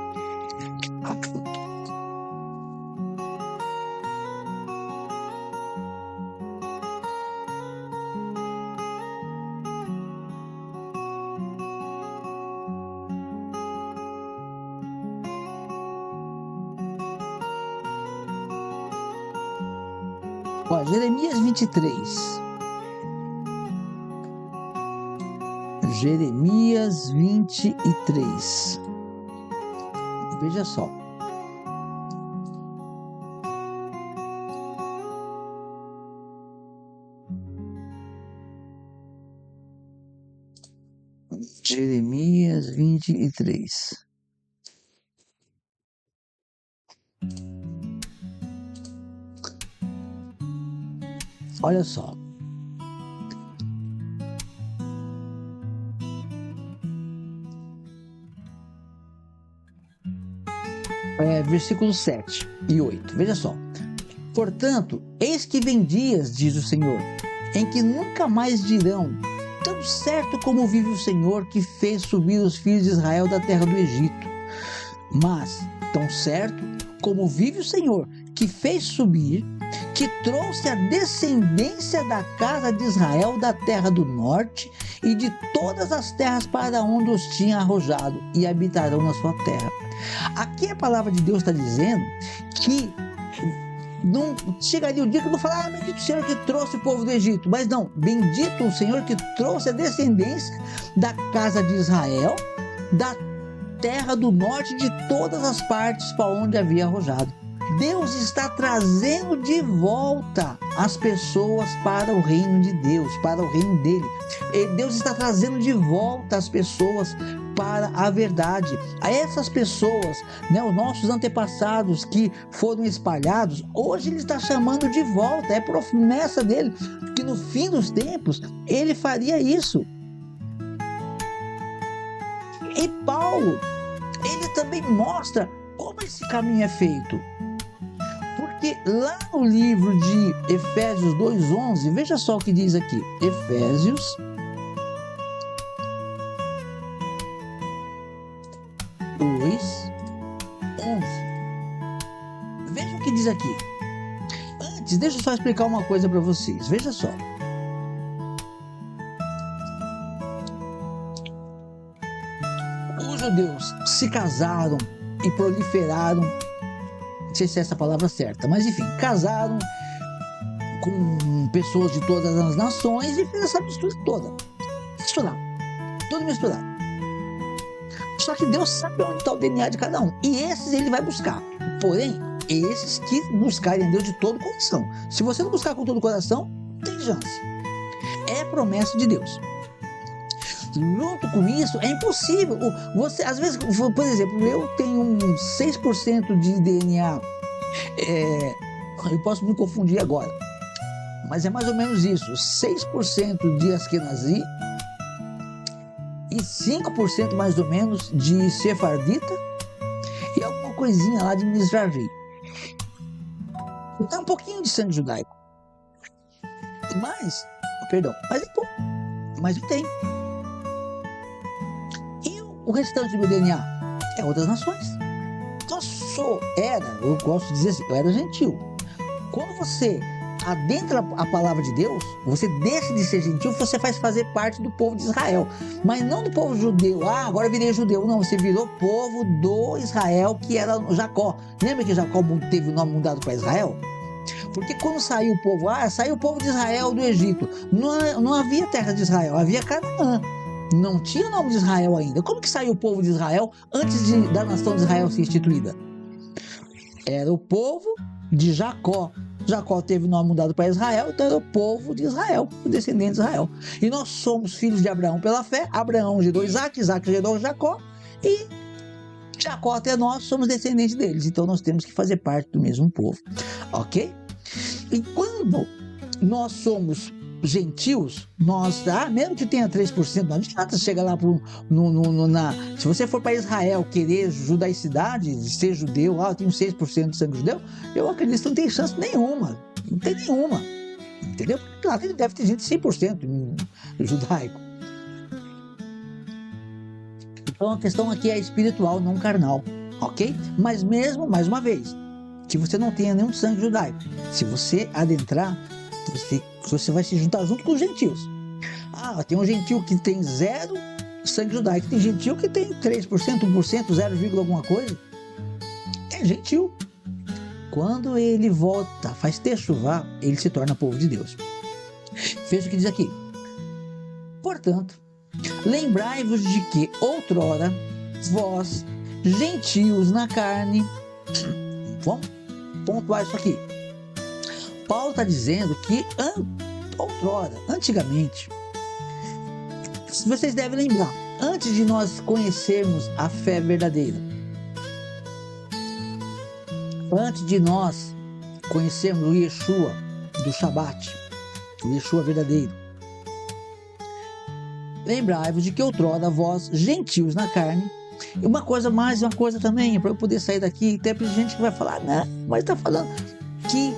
Ó, Jeremias 23. Jeremias 23. Veja só. Jeremias 23. Olha só. Versículos 7 e 8. Veja só. Portanto, eis que vem dias, diz o Senhor, em que nunca mais dirão: tão certo como vive o Senhor que fez subir os filhos de Israel da terra do Egito. Mas, tão certo como vive o Senhor que fez subir, que trouxe a descendência da casa de Israel da terra do norte e de todas as terras para onde os tinha arrojado, e habitarão na sua terra. Aqui a palavra de Deus está dizendo que não chegaria o dia que eu vou falar: bendito o Senhor que trouxe o povo do Egito. Mas não, bendito o Senhor que trouxe a descendência da casa de Israel, da terra do norte, de todas as partes para onde havia arrojado. Deus está trazendo de volta as pessoas para o reino de Deus, para o reino dele. Deus está trazendo de volta as pessoas para a verdade. A essas pessoas, os nossos antepassados que foram espalhados, hoje ele está chamando de volta. É promessa dele que no fim dos tempos ele faria isso. E Paulo, ele também mostra como esse caminho é feito. Porque lá no livro de Efésios 2:11, veja só o que diz aqui. Efésios 2:11. Veja o que diz aqui. Antes, deixa eu só explicar uma coisa para vocês. Veja só. Os judeus se casaram e proliferaram, não sei se é essa a palavra certa, mas enfim, casaram com pessoas de todas as nações e fez essa mistura toda. Misturado. Tudo misturado. Só que Deus sabe onde está o DNA de cada um. E esses ele vai buscar. Porém, esses que buscarem a Deus de todo o coração. Se você não buscar com todo o coração, não tem chance. É promessa de Deus. Junto com isso, é impossível. Você, às vezes, por exemplo, eu tenho um 6% de DNA. Eu posso me confundir agora. Mas é mais ou menos isso. 6% de Askenazi e 5% mais ou menos de Sefardita e alguma coisinha lá de Mizrahi. Então, um pouquinho de sangue judaico. Mas é pouco. Mas eu tenho. E o restante do meu DNA é outras nações. Então, eu gosto de dizer assim, eu era gentil. Quando você adentra a palavra de Deus, você deixa de ser gentil, você faz fazer parte do povo de Israel, mas não do povo judeu. Agora virei judeu. Não, você virou povo do Israel, que era Jacó. Lembra que Jacó teve o nome mudado para Israel? Porque quando saiu o povo, saiu o povo de Israel do Egito. Não havia terra de Israel, havia Canaã. Não tinha o nome de Israel ainda. Como que saiu o povo de Israel antes da nação de Israel ser instituída? Era o povo de Jacó. Jacó teve o nome mudado para Israel, então era o povo de Israel, o descendente de Israel. E nós somos filhos de Abraão pela fé. Abraão gerou Isaac, Isaac gerou Jacó, e Jacó até nós somos descendentes deles. Então nós temos que fazer parte do mesmo povo, ok? E quando nós somos gentios, mesmo que tenha 3%, não adianta chegar lá se você for para Israel querer judaicidade, ser judeu, eu tenho 6% de sangue judeu, eu acredito que não tem chance nenhuma, não tem nenhuma, entendeu? Claro que deve ter gente 100% judaico. Então a questão aqui é espiritual, não carnal, ok? Mas mesmo, mais uma vez, que você não tenha nenhum sangue judaico, se você adentrar, você vai se juntar junto com os gentios. Tem um gentio que tem 0 sangue judaico, tem gentio que tem 3%, 1%, 0, alguma coisa. É gentio. Quando ele volta, faz techuvá, ele se torna povo de Deus. Veja o que diz aqui. Portanto, lembrai-vos de que outrora vós, gentios na carne, vamos pontuar isso aqui. Paulo está dizendo que outrora, antigamente, vocês devem lembrar, antes de nós conhecermos a fé verdadeira, antes de nós conhecermos o Yeshua do Shabat, o Yeshua verdadeiro, lembrai-vos de que outrora vós, gentios na carne, e uma coisa também, para eu poder sair daqui, tem gente que vai falar, não, mas está falando que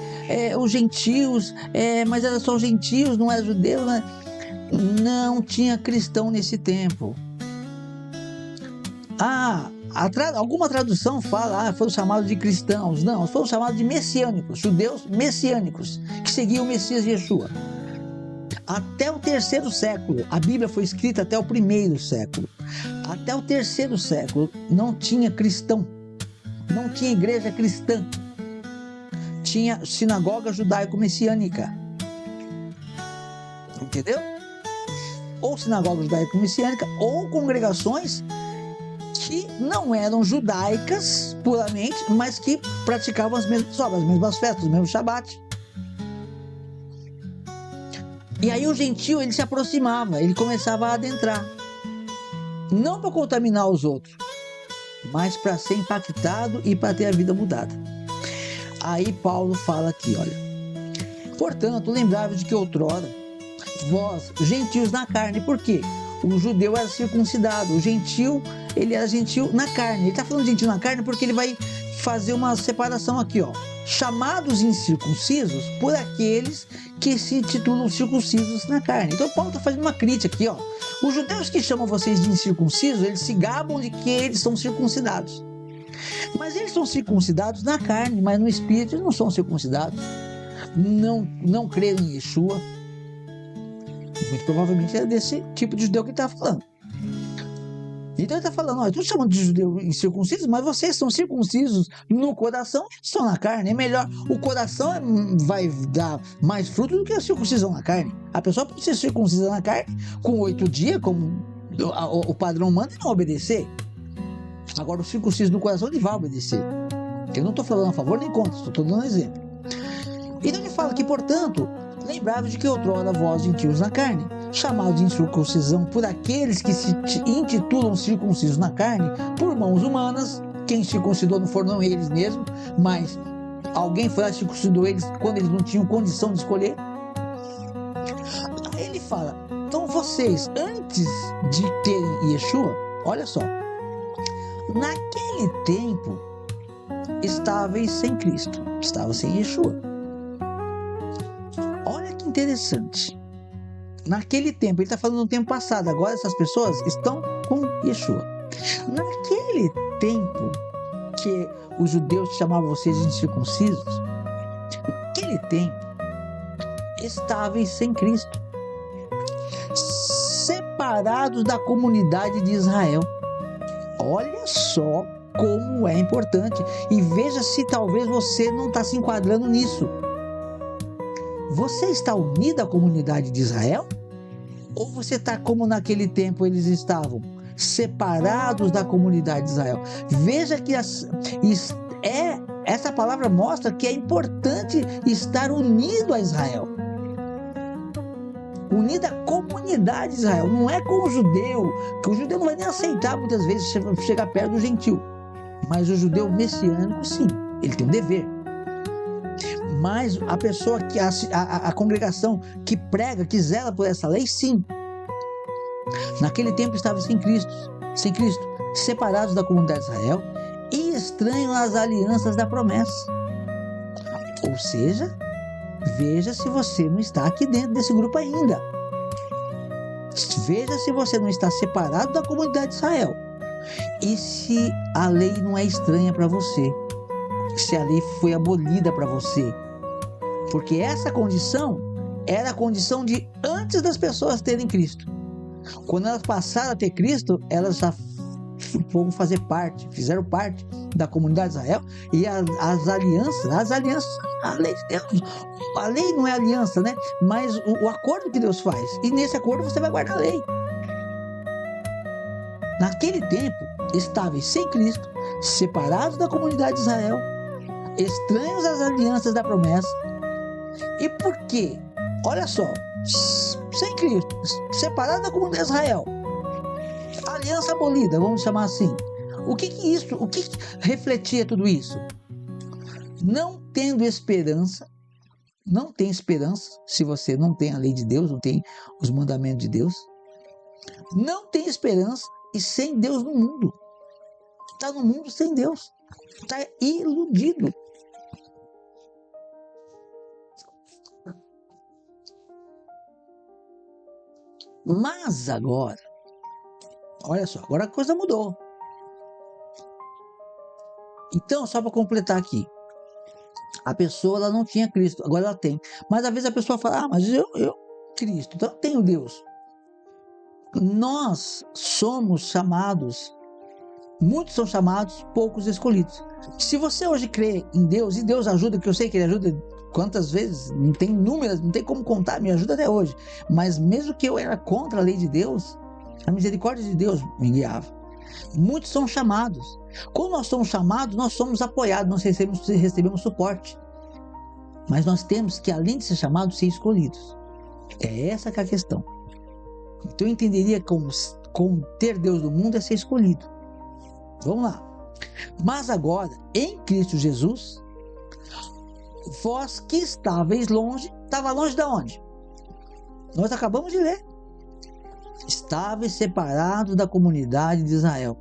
os gentios, mas era só os gentios, não era judeu, né? Não tinha cristão nesse tempo. Alguma tradução fala, foram chamados de cristãos. Não, foram chamados de messiânicos, judeus messiânicos, que seguiam o Messias Yeshua. Até o 3º século, a Bíblia foi escrita até o 1º século. Até o 3º século não tinha cristão, não tinha igreja cristã. Tinha sinagoga judaico-messiânica, entendeu? Ou sinagoga judaico-messiânica, ou congregações que não eram judaicas puramente, mas que praticavam as mesmas obras, as mesmas festas, o mesmo Shabat. E aí o gentio, ele se aproximava, ele começava a adentrar, não para contaminar os outros, mas para ser impactado e para ter a vida mudada. Aí Paulo fala aqui, olha, portanto, lembrai-vos de que outrora, vós, gentios na carne, por quê? O judeu era circuncidado, o gentio, ele era gentil na carne. Ele está falando gentil na carne porque ele vai fazer uma separação aqui, chamados incircuncisos por aqueles que se titulam circuncisos na carne. Então Paulo está fazendo uma crítica aqui, os judeus que chamam vocês de incircuncisos, eles se gabam de que eles são circuncidados. Mas eles são circuncidados na carne, mas no espírito eles não são circuncidados. Não creram em Yeshua. Muito provavelmente é desse tipo de judeu que ele está falando. Então ele está falando, eu estou chamando de judeu incircuncisos, mas vocês são circuncisos no coração e estão na carne. É melhor, o coração vai dar mais fruto do que a circuncisão na carne. A pessoa pode ser circuncisa na carne com 8 dias, como o padrão manda, e não obedecer. Agora o circunciso do coração ele vai obedecer. Eu não estou falando a favor nem contra, estou dando um exemplo. Então ele fala que, portanto, lembrava de que outrora vós gentios na carne, chamados de incircuncisão por aqueles que se intitulam circuncisos na carne, por mãos humanas, quem circuncidou não foram eles mesmos, mas alguém foi lá e circuncidou eles quando eles não tinham condição de escolher. Aí ele fala, então vocês, antes de terem Yeshua, olha só, naquele tempo, estáveis sem Cristo, estavam sem Yeshua. Olha que interessante. Naquele tempo, ele está falando no tempo passado, agora essas pessoas estão com Yeshua. Naquele tempo que os judeus chamavam vocês de incircuncisos, naquele tempo, estáveis sem Cristo, separados da comunidade de Israel. Olha só como é importante. E veja se talvez você não está se enquadrando nisso. Você está unido à comunidade de Israel? Ou você está como naquele tempo eles estavam? Separados da comunidade de Israel. Veja que essa palavra mostra que é importante estar unido a Israel. Unido à comunidade de Israel. Não é com o judeu, que o judeu não vai nem aceitar muitas vezes chegar perto do gentil. Mas o judeu messiânico, sim, ele tem um dever. Mas a pessoa que a congregação que prega, que zela por essa lei, sim. Naquele tempo estava sem Cristo, separados da comunidade de Israel e estranhos às alianças da promessa. Ou seja, veja se você não está aqui dentro desse grupo ainda. Veja se você não está separado da comunidade de Israel. E se a lei não é estranha para você, se a lei foi abolida para você, porque essa condição era a condição de antes das pessoas terem Cristo. Quando elas passaram a ter Cristo, elas já fizeram parte da comunidade de Israel, e as alianças, a lei de Deus, a lei não é aliança, né? Mas o acordo que Deus faz, e nesse acordo você vai guardar a lei. Naquele tempo, estáveis sem Cristo, separados da comunidade de Israel, estranhos às alianças da promessa. E por quê? Olha só, sem Cristo, separado da comunidade de Israel, aliança abolida, vamos chamar assim. O que refletia tudo isso? Não tendo esperança, não tem esperança se você não tem a lei de Deus, não tem os mandamentos de Deus. Não tem esperança e sem Deus no mundo. Está no mundo sem Deus. Está iludido. Mas agora, olha só, agora a coisa mudou. Então, só para completar aqui, a pessoa ela não tinha Cristo, agora ela tem. Mas às vezes a pessoa fala, mas eu Cristo, então eu tenho Deus. Nós somos chamados, muitos são chamados, poucos escolhidos. Se você hoje crê em Deus, e Deus ajuda, que eu sei que Ele ajuda quantas vezes, não tem números, não tem como contar, me ajuda até hoje. Mas mesmo que eu era contra a lei de Deus, a misericórdia de Deus me guiava. Muitos são chamados. Quando nós somos chamados, nós somos apoiados, nós recebemos suporte. Mas nós temos que, além de ser chamados, ser escolhidos. É essa que é a questão. Então eu entenderia como ter Deus no mundo é ser escolhido. Vamos lá. Mas agora, em Cristo Jesus, vós que estáveis longe, estava longe de onde? Nós acabamos de ler. Estáveis separados da comunidade de Israel.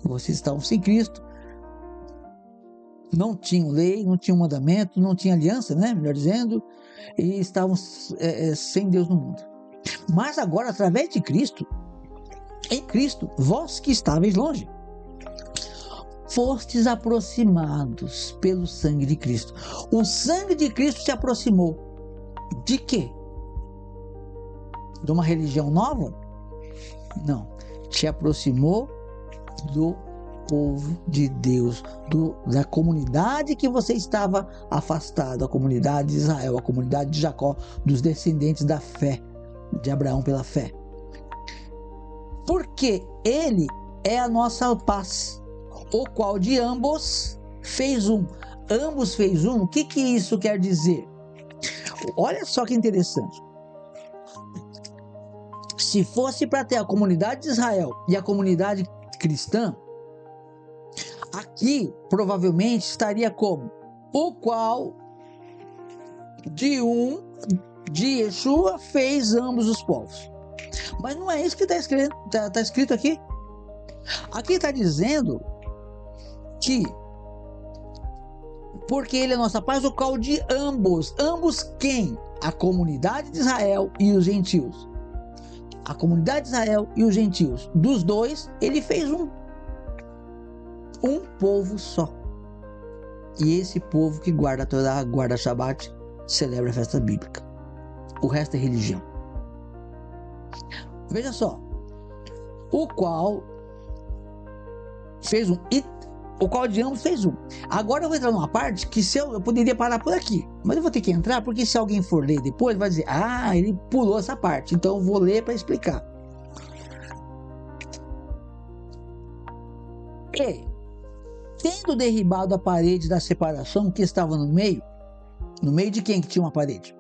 Vocês estavam sem Cristo. Não tinham lei, não tinham mandamento, não tinham aliança, né? Melhor dizendo, e estavam sem Deus no mundo. Mas agora, através de Cristo, em Cristo, vós que estáveis longe, fostes aproximados pelo sangue de Cristo. O sangue de Cristo te aproximou. De quê? De uma religião nova? Não. te aproximou do povo de Deus, da comunidade que você estava afastado, a comunidade de Israel, a comunidade de Jacó, dos descendentes da fé, de Abraão pela fé. Porque ele é a nossa paz, o qual de ambos fez um. Ambos fez um. O que isso quer dizer? Olha só que interessante. Se fosse para ter a comunidade de Israel e a comunidade cristã, aqui provavelmente estaria como? O qual de Yeshua fez ambos os povos. Mas não é isso que está escrito aqui. Aqui está dizendo que porque ele é nossa paz, o qual de ambos. Ambos quem? A comunidade de Israel e os gentios. A comunidade de Israel e os gentios. Dos dois, ele fez um povo só. E esse povo que guarda a Torá, guarda Shabat, celebra a festa bíblica. O resto é religião. Veja só. O qual fez um. E o qual de ambos fez um. Agora eu vou entrar numa parte que eu poderia parar por aqui. Mas eu vou ter que entrar porque se alguém for ler depois, vai dizer, ele pulou essa parte. Então eu vou ler para explicar. E, tendo derribado a parede da separação que estava no meio de quem que tinha uma parede?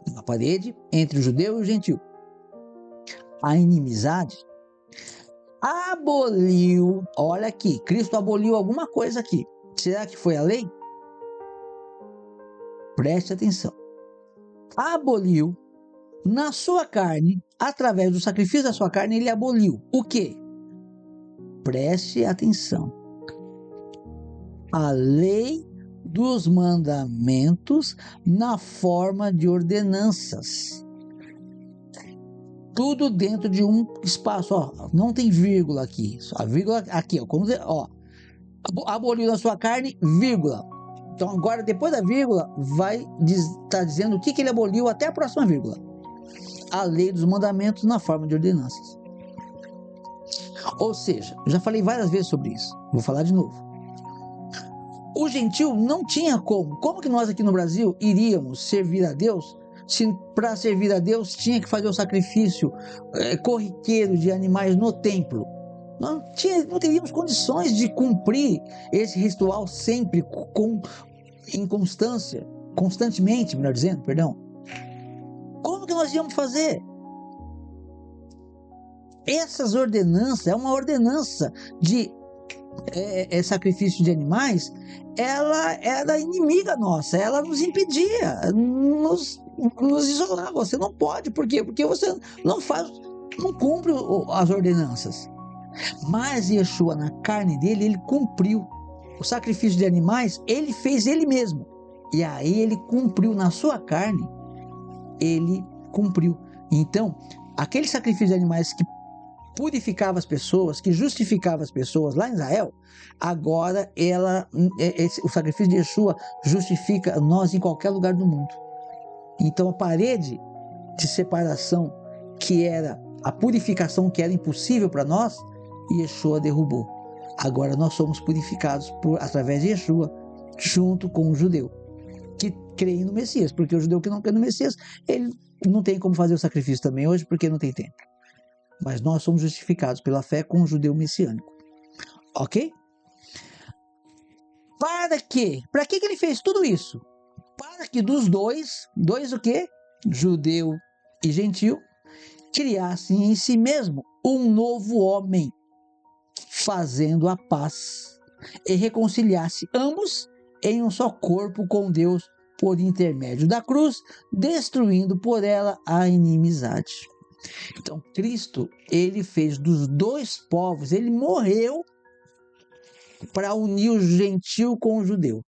Uma parede entre o judeu e o gentil. A inimizade aboliu, olha aqui, Cristo aboliu alguma coisa aqui. Será que foi a lei? Preste atenção. Aboliu na sua carne, através do sacrifício da sua carne, ele aboliu o quê? Preste atenção. A lei dos mandamentos na forma de ordenanças. Tudo dentro de um espaço, não tem vírgula aqui, a vírgula aqui, aboliu na sua carne, vírgula. Então agora, depois da vírgula, vai estar dizendo o que ele aboliu até a próxima vírgula. A lei dos mandamentos na forma de ordenanças. Ou seja, já falei várias vezes sobre isso, vou falar de novo. O gentil não tinha como que nós aqui no Brasil iríamos servir a Deus, se para servir a Deus tinha que fazer o sacrifício corriqueiro de animais no templo. Não teríamos condições de cumprir esse ritual sempre, constantemente, melhor dizendo, perdão. Como que nós íamos fazer? Essas ordenanças, é uma ordenança de sacrifício de animais, ela era inimiga nossa, ela nos impedia, nos isolava. Você não pode, por quê? Porque você não cumpre as ordenanças. Mas Yeshua, na carne dele, ele cumpriu o sacrifício de animais, ele fez ele mesmo, e aí ele cumpriu na sua carne, ele cumpriu. Então, aquele sacrifício de animais que purificava as pessoas, que justificava as pessoas lá em Israel, agora o sacrifício de Yeshua justifica nós em qualquer lugar do mundo. Então a parede de separação, que era a purificação que era impossível para nós, Yeshua derrubou. Agora nós somos purificados através de Yeshua, junto com o judeu que crê no Messias, porque o judeu que não crê no Messias, ele não tem como fazer o sacrifício também hoje, porque não tem tempo. Mas nós somos justificados pela fé com o judeu messiânico. Ok? Para que ele fez tudo isso? Para que dos dois o quê? Judeu e gentil, criassem em si mesmo um novo homem, fazendo a paz, e reconciliasse ambos em um só corpo com Deus por intermédio da cruz, destruindo por ela a inimizade. Então, Cristo, ele fez dos dois povos, ele morreu para unir o gentil com o judeu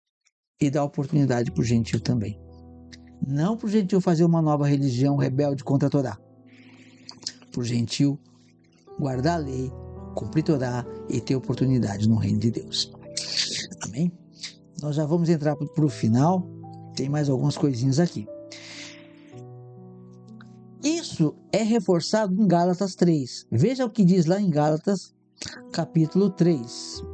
e dar oportunidade para o gentil também. Não para o gentil fazer uma nova religião rebelde contra a Torá. Para o gentil guardar a lei, cumprir a Torá e ter oportunidade no reino de Deus. Amém? Nós já vamos entrar para o final, tem mais algumas coisinhas aqui. Isso Isso é reforçado em Gálatas 3. Veja o que diz lá em Gálatas, capítulo 3.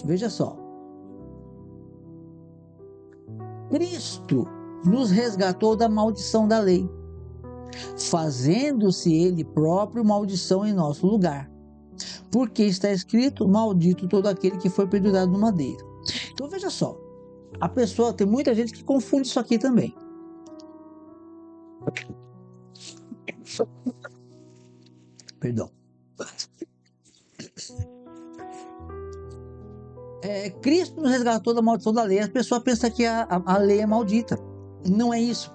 Veja só. Cristo nos resgatou da maldição da lei, fazendo-se ele próprio maldição em nosso lugar. Porque está escrito: maldito todo aquele que foi pendurado no madeiro. Então veja só, tem muita gente que confunde isso aqui também. Perdão. Cristo nos resgatou da maldição da lei. A pessoa pensa que a lei é maldita. Não é isso.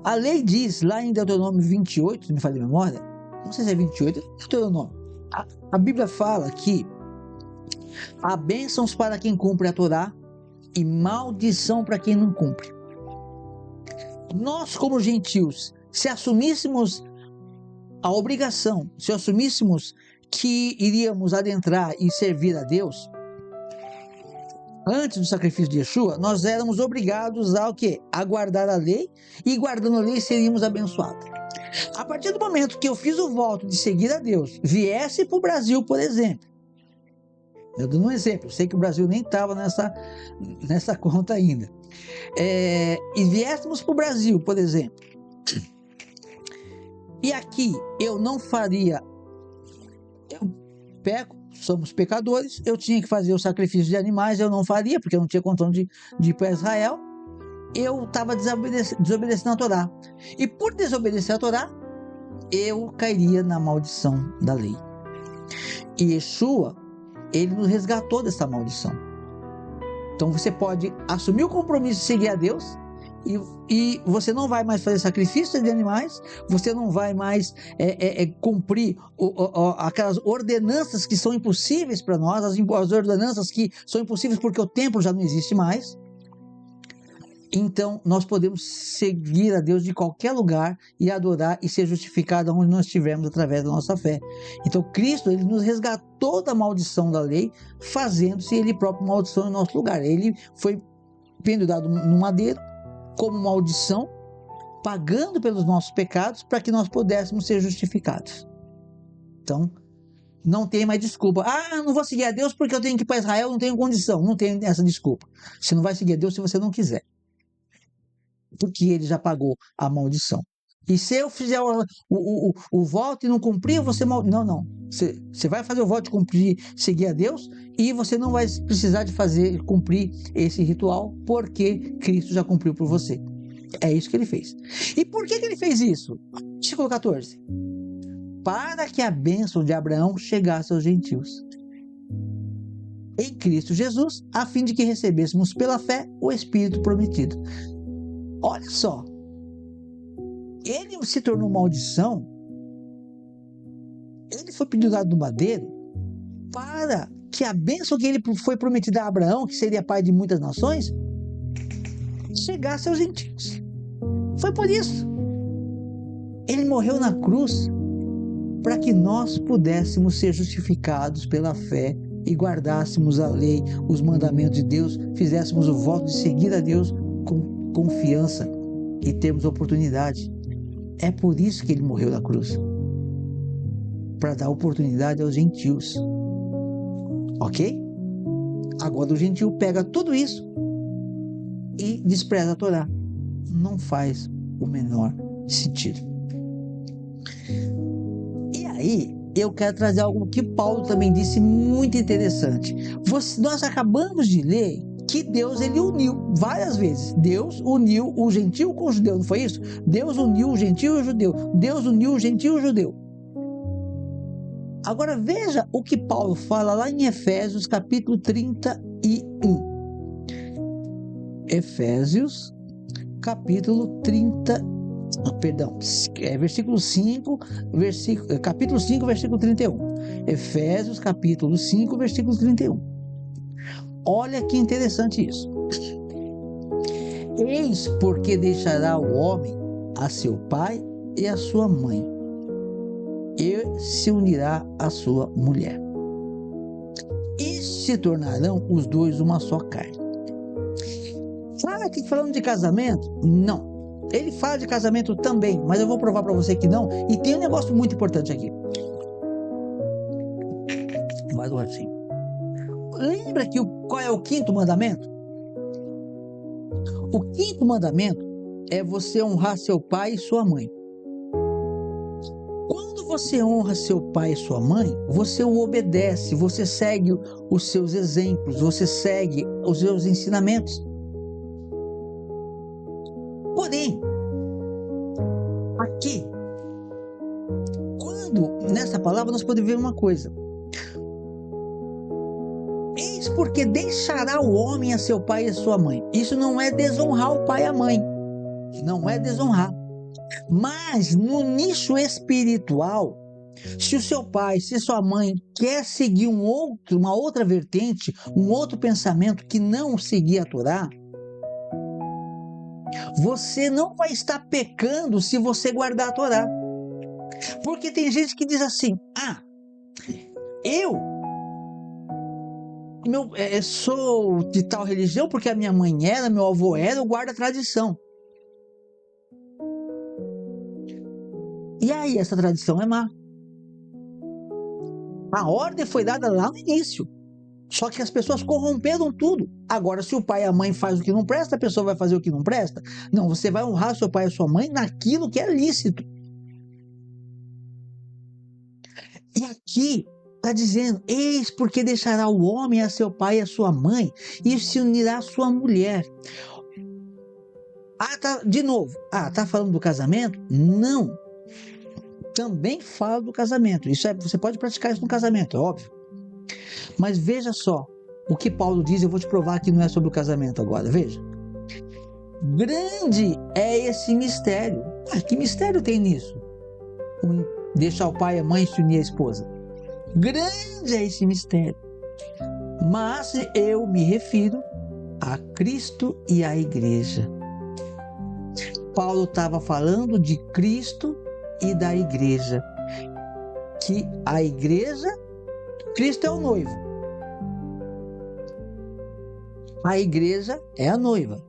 A lei diz lá em Deuteronômio 28, se me falha a memória, não sei se é 28, é Deuteronômio. A Bíblia fala que há bênçãos para quem cumpre a Torá e maldição para quem não cumpre. Nós, como gentios, se assumíssemos a obrigação, se assumíssemos que iríamos adentrar e servir a Deus, antes do sacrifício de Yeshua, nós éramos obrigados a o quê? A guardar a lei, e guardando a lei seríamos abençoados. A partir do momento que eu fiz o voto de seguir a Deus, viesse para o Brasil, por exemplo, eu dou um exemplo, eu sei que o Brasil nem estava nessa conta ainda, e viéssemos para o Brasil, por exemplo, e aqui eu não faria, eu peco, somos pecadores, eu tinha que fazer o sacrifício de animais, eu não faria, porque eu não tinha condição de ir para Israel, eu estava desobedecendo a Torá, e por desobedecer a Torá, eu cairia na maldição da lei. E Yeshua, ele nos resgatou dessa maldição. Então você pode assumir o compromisso de seguir a Deus, e você não vai mais fazer sacrifício de animais, você não vai mais cumprir aquelas ordenanças que são impossíveis para nós, as ordenanças que são impossíveis porque o templo já não existe mais. Então nós podemos seguir a Deus de qualquer lugar e adorar e ser justificado onde nós estivermos através da nossa fé. Então Cristo, ele nos resgatou da maldição da lei, fazendo-se ele próprio maldição em nosso lugar. Ele foi pendurado no madeiro como maldição, pagando pelos nossos pecados para que nós pudéssemos ser justificados. Então, não tem mais desculpa. Não vou seguir a Deus porque eu tenho que ir para Israel, não tenho condição. Não tem essa desculpa. Você não vai seguir a Deus se você não quiser. Porque ele já pagou a maldição. E se eu fizer o voto e não cumprir, você... Não. Você vai fazer o voto de cumprir, seguir a Deus, e você não vai precisar de cumprir esse ritual, porque Cristo já cumpriu por você. É isso que ele fez. E por que ele fez isso? Versículo 14. Para que a bênção de Abraão chegasse aos gentios, em Cristo Jesus, a fim de que recebêssemos pela fé o Espírito prometido. Olha só, ele se tornou maldição, ele foi pendurado no madeiro para que a bênção que ele foi prometida a Abraão, que seria pai de muitas nações, chegasse aos gentios. Foi por isso. Ele morreu na cruz para que nós pudéssemos ser justificados pela fé e guardássemos a lei, os mandamentos de Deus, fizéssemos o voto de seguir a Deus com confiança e termos oportunidade. É por isso que ele morreu na cruz, para dar oportunidade aos gentios. Ok? Agora o gentio pega tudo isso e despreza a Torá. Não faz o menor sentido. E aí, eu quero trazer algo que Paulo também disse muito interessante. Nós acabamos de ler que Deus, ele uniu várias vezes. Deus uniu o gentio com o judeu, não foi isso? Deus uniu o gentio e o judeu. Deus uniu o gentio e o judeu. Agora veja o que Paulo fala lá em Efésios capítulo 31. Efésios capítulo 30, versículo 5, capítulo 5, versículo 31. Efésios capítulo 5, versículo 31. Olha que interessante isso. Eis porque deixará o homem a seu pai e a sua mãe, e se unirá à sua mulher, e se tornarão os dois uma só carne. Fala aqui falando de casamento? Não. Ele fala de casamento também, mas eu vou provar para você que não. E tem um negócio muito importante aqui. Vai do assim. Lembra que qual é o quinto mandamento? O quinto mandamento é você honrar seu pai e sua mãe. Quando você honra seu pai e sua mãe, você o obedece, você segue os seus exemplos, você segue os seus ensinamentos. Porém, aqui, nessa palavra nós podemos ver uma coisa. Eis porque deixará o homem a seu pai e a sua mãe. Isso não é desonrar o pai e a mãe. Não é desonrar. Mas no nicho espiritual, se o seu pai, se sua mãe quer seguir uma outra vertente, um outro pensamento que não seguir a Torá, você não vai estar pecando se você guardar a Torá. Porque tem gente que diz assim, eu sou de tal religião porque a minha mãe era, meu avô era, eu guardo a tradição. E aí, essa tradição é má. A ordem foi dada lá no início. Só que as pessoas corromperam tudo. Agora, se o pai e a mãe fazem o que não presta, a pessoa vai fazer o que não presta? Não, você vai honrar seu pai e sua mãe naquilo que é lícito. E aqui está dizendo, eis porque deixará o homem a seu pai e a sua mãe e se unirá à sua mulher. De novo, tá falando do casamento? Não. Também fala do casamento. Você pode praticar isso no casamento, é óbvio. Mas veja só, o que Paulo diz, eu vou te provar que não é sobre o casamento agora, veja. Grande é esse mistério. Que mistério tem nisso? Deixar o pai e a mãe se unir à esposa. Grande é esse mistério. Mas eu me refiro a Cristo e à igreja. Paulo estava falando de Cristo e da igreja. Que a igreja, Cristo é o noivo. A igreja é a noiva.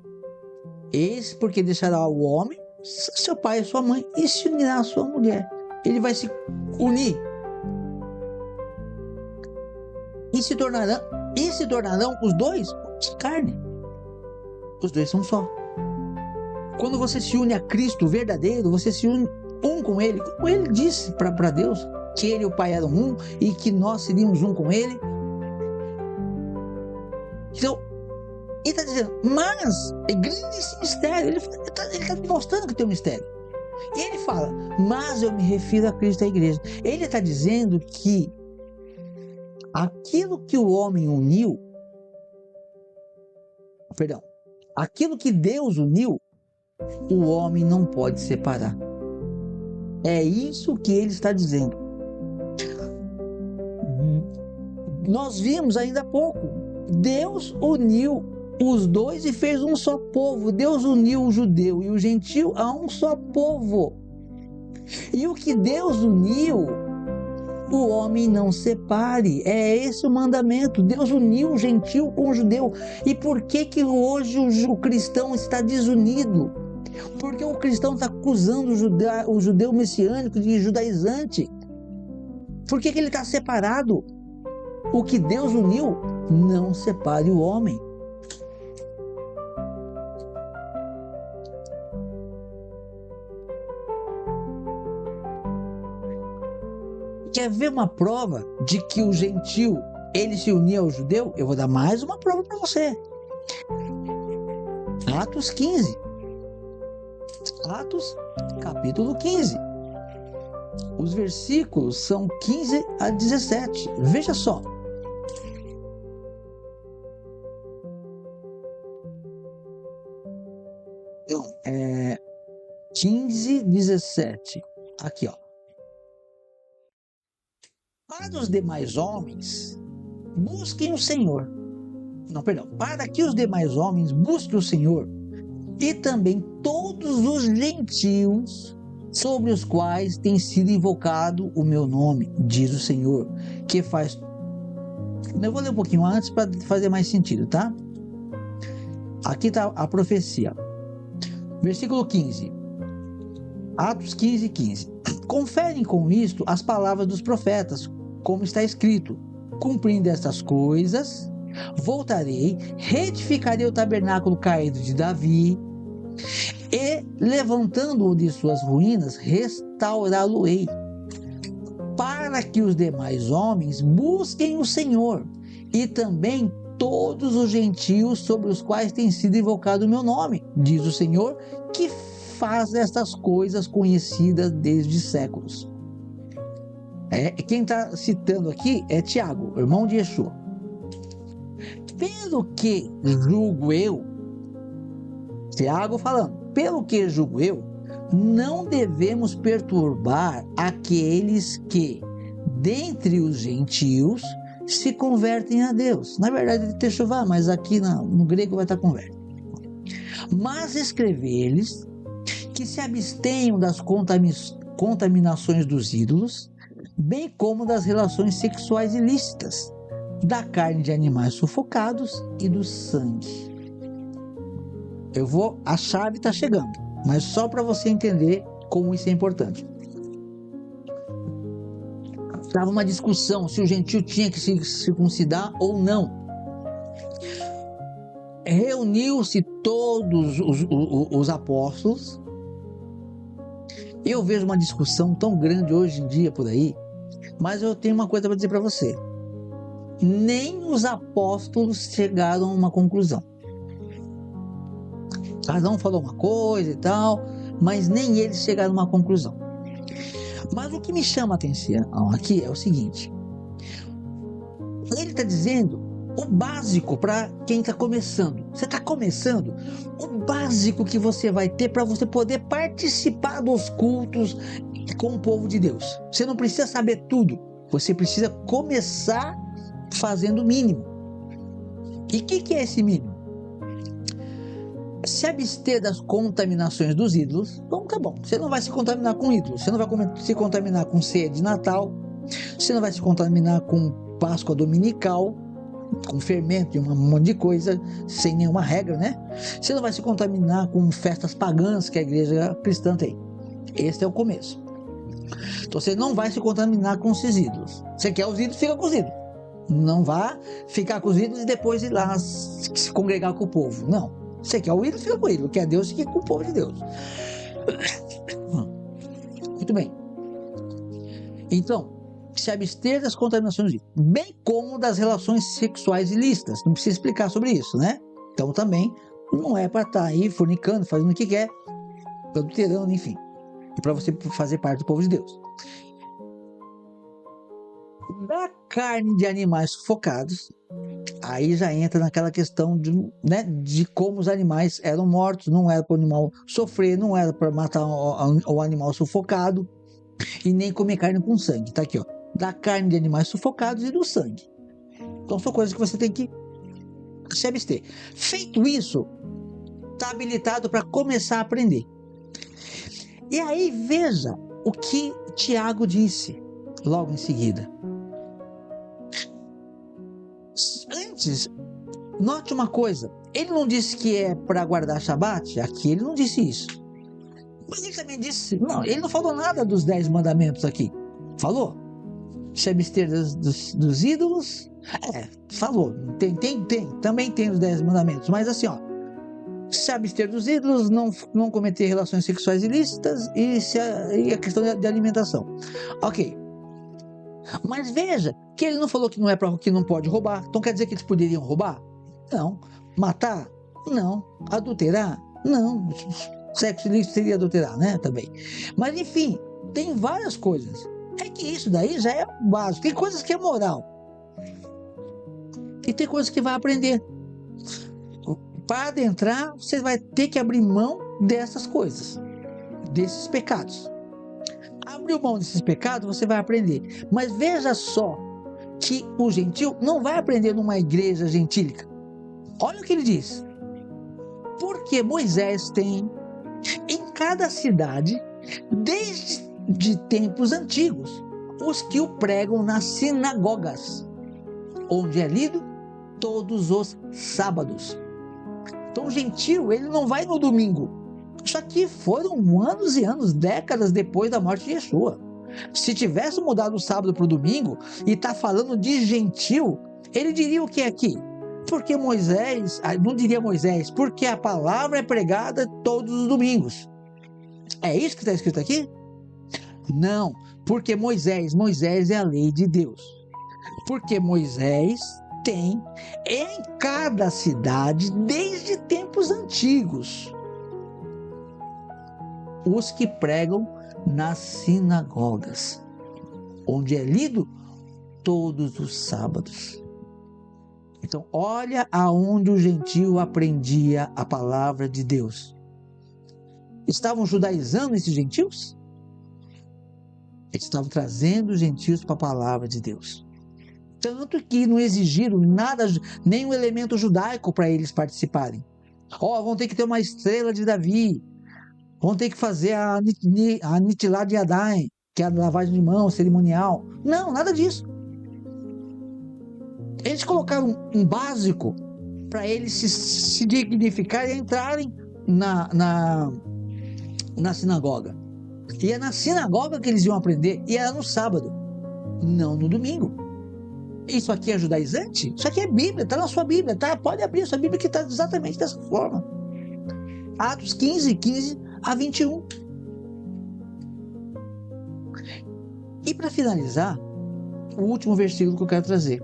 Eis porque deixará o homem, seu pai e sua mãe, e se unirá à sua mulher. Ele vai se unir. E se tornarão os dois carne. Os dois são só. Quando você se une a Cristo verdadeiro, você se une um com Ele. Como Ele disse para Deus, que Ele e o Pai eram um e que nós seríamos um com Ele. Então, Ele está dizendo, mas é grande esse mistério. Ele está mostrando que tem um mistério. E ele fala, mas eu me refiro a Cristo e à igreja. Ele está dizendo que aquilo que o homem uniu, aquilo que Deus uniu, o homem não pode separar. É isso que ele está dizendo. Nós vimos ainda há pouco, Deus uniu os dois e fez um só povo. Deus uniu o judeu e o gentil a um só povo. E o que Deus uniu, o homem não separe. É esse o mandamento. Deus uniu o gentil com o judeu. E por que hoje o cristão está desunido? Porque o cristão está acusando o judeu messiânico de judaizante. Por que ele está separado? O que Deus uniu, não separe o homem. Quer ver uma prova de que o gentil, ele se unia ao judeu? Eu vou dar mais uma prova para você. Atos 15. Atos, capítulo 15. Os versículos são 15 a 17. Veja só. Então, 15, 17. Aqui, ó. Para os demais homens, busquem o Senhor. Para que os demais homens busquem o Senhor e também todos os gentios sobre os quais tem sido invocado o meu nome, diz o Senhor, que faz... Eu vou ler um pouquinho antes para fazer mais sentido, tá? Aqui está a profecia. Versículo 15. Atos 15, 15. Conferem com isto as palavras dos profetas, como está escrito: cumprindo estas coisas, voltarei, retificarei o tabernáculo caído de Davi, e, levantando-o de suas ruínas, restaurá-lo-ei, para que os demais homens busquem o Senhor, e também todos os gentios sobre os quais tem sido invocado o meu nome, diz o Senhor, que faz estas coisas conhecidas desde séculos. Quem está citando aqui é Tiago, irmão de Yeshua. Pelo que julgo eu, Tiago falando, pelo que julgo eu, não devemos perturbar aqueles que, dentre os gentios, se convertem a Deus. Na verdade, de Techuvá, mas aqui no grego vai estar converte. Mas escrever-lhes que se abstenham das contaminações dos ídolos, bem como das relações sexuais ilícitas, da carne de animais sufocados e do sangue. A chave está chegando, mas só para você entender como isso é importante. Estava uma discussão se o gentio tinha que se circuncidar ou não. Reuniu-se todos os apóstolos. Eu vejo uma discussão tão grande hoje em dia por aí, mas eu tenho uma coisa para dizer para você. Nem os apóstolos chegaram a uma conclusão. Cada um falou uma coisa e tal, mas nem eles chegaram a uma conclusão. Mas o que me chama a atenção aqui é o seguinte: ele está dizendo o básico para quem está começando. Você está começando, o básico que você vai ter para você poder participar dos cultos com o povo de Deus. Você não precisa saber tudo, você precisa começar fazendo o mínimo. E o que é esse mínimo? Se abster das contaminações dos ídolos. Então tá bom, você não vai se contaminar com ídolos, você não vai se contaminar com ceia de Natal, você não vai se contaminar com Páscoa dominical, com fermento e um monte de coisa, sem nenhuma regra, né? Você não vai se contaminar com festas pagãs que a igreja cristã tem. Esse é o começo. Então você não vai se contaminar com esses ídolos. Você quer os ídolos, fica com os ídolos. Não vá ficar com os ídolos e depois ir lá se congregar com o povo. Não. Você quer o ídolo, fica com o ídolo. Quer Deus, fica com o povo de Deus. Muito bem. Então, se abster das contaminações, bem como das relações sexuais ilícitas. Não precisa explicar sobre isso, né? Então também não é para estar aí fornicando, fazendo o que quer, adulterando, enfim. É para você fazer parte do povo de Deus. Da carne de animais sufocados, aí já entra naquela questão de como os animais eram mortos. Não era para o animal sofrer, não era para matar o animal sufocado, e nem comer carne com sangue. Está aqui, ó, da carne de animais sufocados e do sangue. Então são coisas que você tem que se abster. Feito isso, está habilitado para começar a aprender. E aí veja o que Tiago disse logo em seguida. Antes, note uma coisa, ele não disse que é para guardar Shabat, aqui ele não disse isso. Mas ele também disse, não, ele não falou nada dos 10 mandamentos aqui. Falou? Se abster dos ídolos? Falou, também tem os 10 mandamentos, mas assim, ó, se abster dos ídolos, não cometer relações sexuais ilícitas e a questão de alimentação. Ok. Mas veja que ele não falou que não pode roubar. Então quer dizer que eles poderiam roubar? Não. Matar? Não. Adulterar? Não. Sexo ilícito seria adulterar, né? Também. Mas enfim, tem várias coisas. É que isso daí já é o básico. Tem coisas que é moral. E tem coisas que vai aprender. Para adentrar, você vai ter que abrir mão dessas coisas, desses pecados. Abriu mão desses pecados, você vai aprender. Mas veja só que o gentil não vai aprender numa igreja gentílica. Olha o que ele diz. Porque Moisés tem em cada cidade, desde tempos antigos, os que o pregam nas sinagogas, onde é lido todos os sábados. Então o gentio, ele não vai no domingo. Isso aqui foram anos e anos, décadas depois da morte de Yeshua. Se tivesse mudado o sábado para o domingo e está falando de gentio, ele diria o que aqui? Porque Moisés, não diria Moisés, porque a palavra é pregada todos os domingos. É isso que está escrito aqui? Não, porque Moisés é a lei de Deus. Porque Moisés tem em cada cidade, desde tempos antigos, os que pregam nas sinagogas, onde é lido todos os sábados. Então, olha aonde o gentio aprendia a palavra de Deus. Estavam judaizando esses gentios? Eles estavam trazendo os gentios para a palavra de Deus. Tanto que não exigiram nada, nenhum elemento judaico para eles participarem. Vão ter que ter uma estrela de Davi, vão ter que fazer a Nitilat de Yadayim, que é a lavagem de mão cerimonial. Não, nada disso. Eles colocaram um básico para eles se dignificarem e entrarem na sinagoga. E é na sinagoga que eles iam aprender, e era no sábado, não no domingo. Isso aqui é judaizante? Isso aqui é Bíblia, está na sua Bíblia, tá? Pode abrir a sua Bíblia que está exatamente dessa forma. Atos 15, 15 a 21. E para finalizar, o último versículo que eu quero trazer,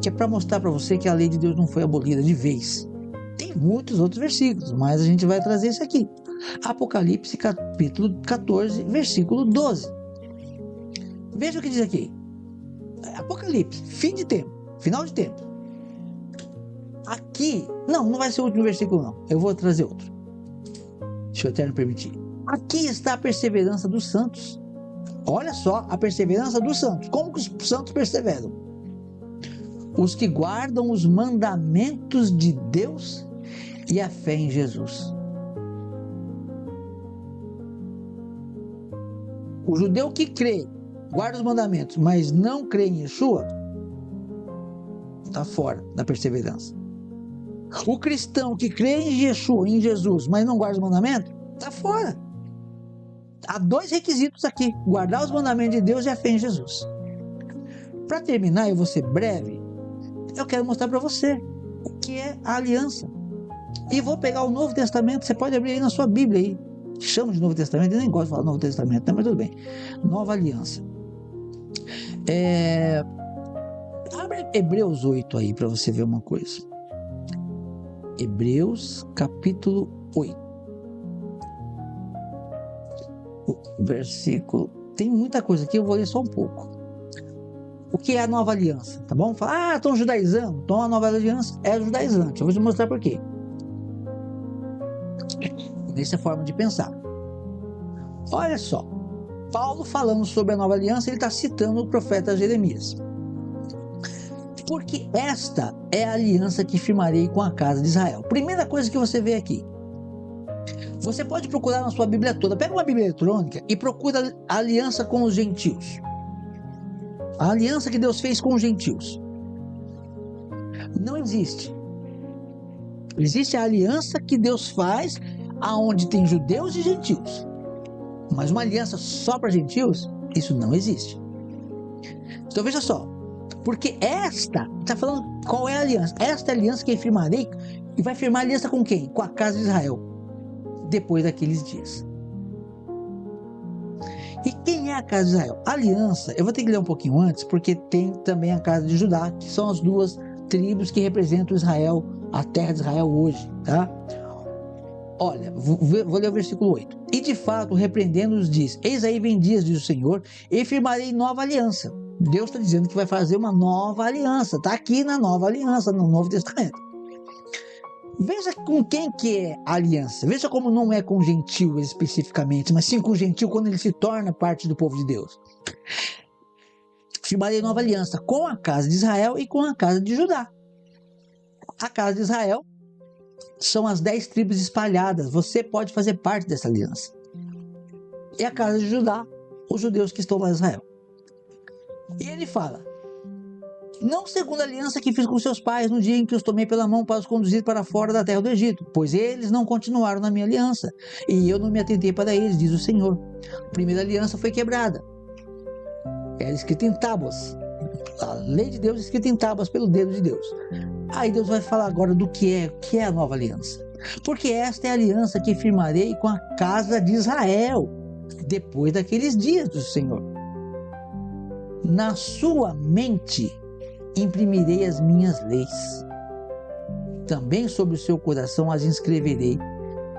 que é para mostrar para você que a lei de Deus não foi abolida de vez. Tem muitos outros versículos, mas a gente vai trazer esse aqui. Apocalipse capítulo 14, versículo 12. Veja o que diz aqui. Apocalipse, fim de tempo, final de tempo. Aqui, não vai ser o último versículo não, eu vou trazer outro. Se o Eterno permitir. Aqui está a perseverança dos santos. Olha só a perseverança dos santos. Como que os santos perseveram? Os que guardam os mandamentos de Deus e a fé em Jesus. O judeu que crê, guarda os mandamentos, mas não crê em Yeshua, está fora da perseverança. O cristão que crê em Yeshua, em Jesus, mas não guarda os mandamentos, está fora. Há dois requisitos aqui: guardar os mandamentos de Deus e a fé em Jesus. Para terminar, eu vou ser breve, eu quero mostrar para você o que é a aliança. E vou pegar o Novo Testamento, você pode abrir aí na sua Bíblia aí. Chama de Novo Testamento, eu nem gosto de falar Novo Testamento, mas tudo bem. Nova aliança. Abre Hebreus 8 aí para você ver uma coisa. Hebreus capítulo 8. O versículo. Tem muita coisa aqui, eu vou ler só um pouco. O que é a nova aliança? Tá bom? Fala, estão judaizando. Então a nova aliança é judaizante. Eu vou te mostrar por quê. Nessa forma de pensar. Olha só. Paulo falando sobre a nova aliança, ele está citando o profeta Jeremias. Porque esta é a aliança que firmarei com a casa de Israel. Primeira coisa que você vê aqui. Você pode procurar na sua Bíblia toda. Pega uma Bíblia eletrônica e procura a aliança com os gentios. A aliança que Deus fez com os gentios. Não existe. Existe a aliança que Deus faz aonde tem judeus e gentios. Mas uma aliança só para gentios, isso não existe. Então veja só. Porque esta, está falando qual é a aliança? Esta é a aliança que firmarei. E vai firmar aliança com quem? Com a casa de Israel. Depois daqueles dias. E quem é a casa de Israel? A aliança, eu vou ter que ler um pouquinho antes, porque tem também a casa de Judá, que são as duas tribos que representam Israel, a terra de Israel hoje, tá? Olha, vou ler o versículo 8. E de fato, repreendendo-os, diz: eis aí vem dias, diz o Senhor, e firmarei nova aliança. Deus está dizendo que vai fazer uma nova aliança. Está aqui na nova aliança, no Novo Testamento. Veja com quem que é a aliança. Veja como não é com gentil especificamente, mas sim com gentil quando ele se torna parte do povo de Deus. Firmarei nova aliança com a casa de Israel e com a casa de Judá. A casa de Israel são as 10 tribos espalhadas. Você pode fazer parte dessa aliança. E a casa de Judá, os judeus que estão lá em Israel. E ele fala: não segundo a aliança que fiz com seus pais no dia em que os tomei pela mão para os conduzir para fora da terra do Egito, pois eles não continuaram na minha aliança, e eu não me atentei para eles, diz o Senhor. A primeira aliança foi quebrada, era escrita em tábuas, a lei de Deus escrita em tábuas pelo dedo de Deus. Aí Deus vai falar agora do que é a nova aliança. Porque esta é a aliança que firmarei com a casa de Israel, depois daqueles dias do Senhor. Na sua mente imprimirei as minhas leis. Também sobre o seu coração as inscreverei.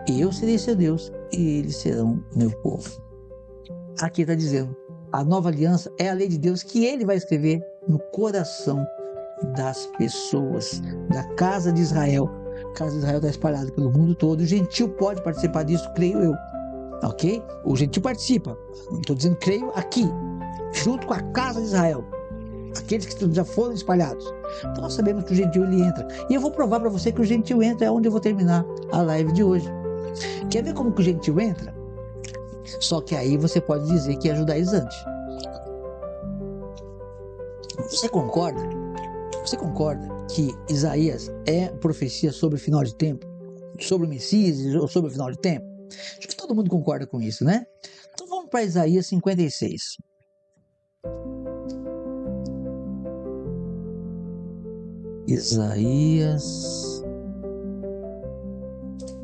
E eu serei seu Deus, e eles serão meu povo. Aqui está dizendo, a nova aliança é a lei de Deus que ele vai escrever no coração das pessoas, da casa de Israel. A casa de Israel está espalhada pelo mundo todo. O gentil pode participar disso, creio eu. Ok? O gentil participa. Estou dizendo, creio aqui, junto com a casa de Israel. Aqueles que já foram espalhados. Então nós sabemos que o gentil ele entra. E eu vou provar para você que o gentil entra, é onde eu vou terminar a live de hoje. Quer ver como que o gentil entra? Só que aí você pode dizer que é judaizante. Você concorda? Você concorda que Isaías é profecia sobre o final de tempo? Sobre o Messias ou sobre o final de tempo? Acho que todo mundo concorda com isso, né? Então vamos para Isaías 56. Isaías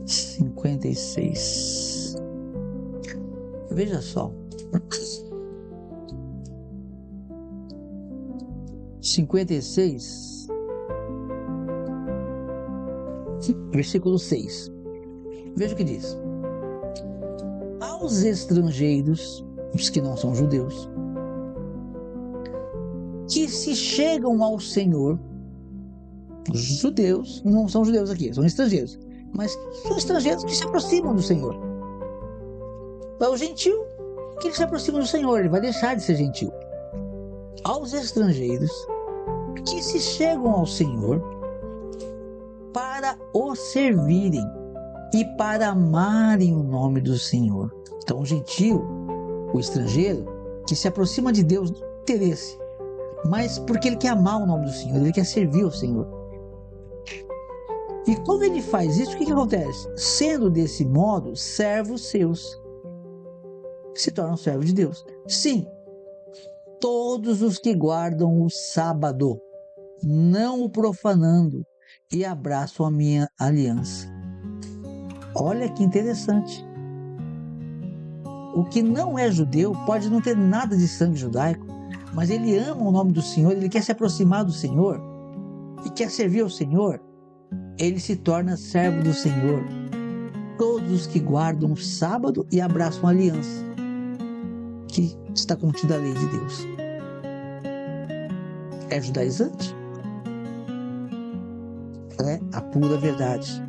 56. Veja só. 56, versículo 6. Veja o que diz. Aos estrangeiros, os que não são judeus, que se chegam ao Senhor, os judeus não são judeus aqui, são estrangeiros, mas são estrangeiros que se aproximam do Senhor. Para o gentil, que ele se aproxima do Senhor, ele vai deixar de ser gentil. Aos estrangeiros que se chegam ao Senhor para o servirem e para amarem o nome do Senhor. Então o gentil, o estrangeiro, que se aproxima de Deus não tem interesse, mas porque ele quer amar o nome do Senhor, ele quer servir ao Senhor. E quando ele faz isso, o que acontece? Sendo desse modo servos seus, se tornam servos de Deus. Sim, todos os que guardam o sábado, não o profanando, e abraçam a minha aliança. Olha que interessante. O que não é judeu pode não ter nada de sangue judaico, mas ele ama o nome do Senhor, ele quer se aproximar do Senhor e quer servir ao Senhor. Ele se torna servo do Senhor. Todos os que guardam o sábado e abraçam a aliança, que está contida a lei de Deus. É judaizante? É a pura verdade.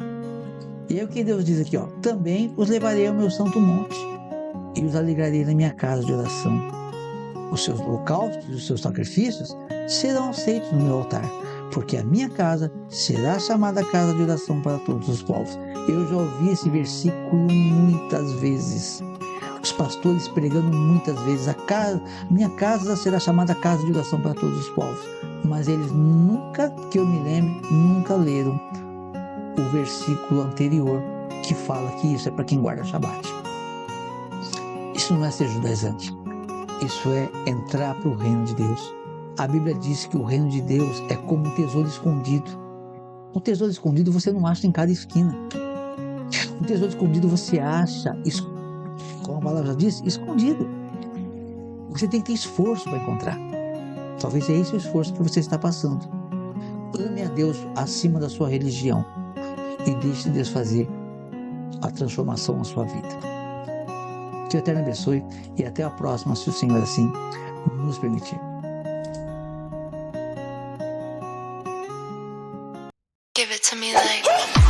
E é o que Deus diz aqui, ó. Também os levarei ao meu santo monte e os alegrarei na minha casa de oração. Os seus holocaustos e os seus sacrifícios serão aceitos no meu altar, porque a minha casa será chamada casa de oração para todos os povos. Eu já ouvi esse versículo muitas vezes. Os pastores pregando muitas vezes, minha casa será chamada casa de oração para todos os povos. Mas eles nunca, que eu me lembre, nunca leram o versículo anterior que fala que isso é para quem guarda Shabat. Isso não é ser judaizante. Isso é entrar para o reino de Deus. A Bíblia diz que o reino de Deus é como um tesouro escondido. Um tesouro escondido você não acha em cada esquina. Um tesouro escondido você acha, como a palavra já diz, escondido. Você tem que ter esforço para encontrar. Talvez é esse o esforço que você está passando. Ame a Deus acima da sua religião e deixe Deus fazer a transformação na sua vida. Que o Eterno abençoe e até a próxima, se o Senhor assim nos permitir. Give it to me like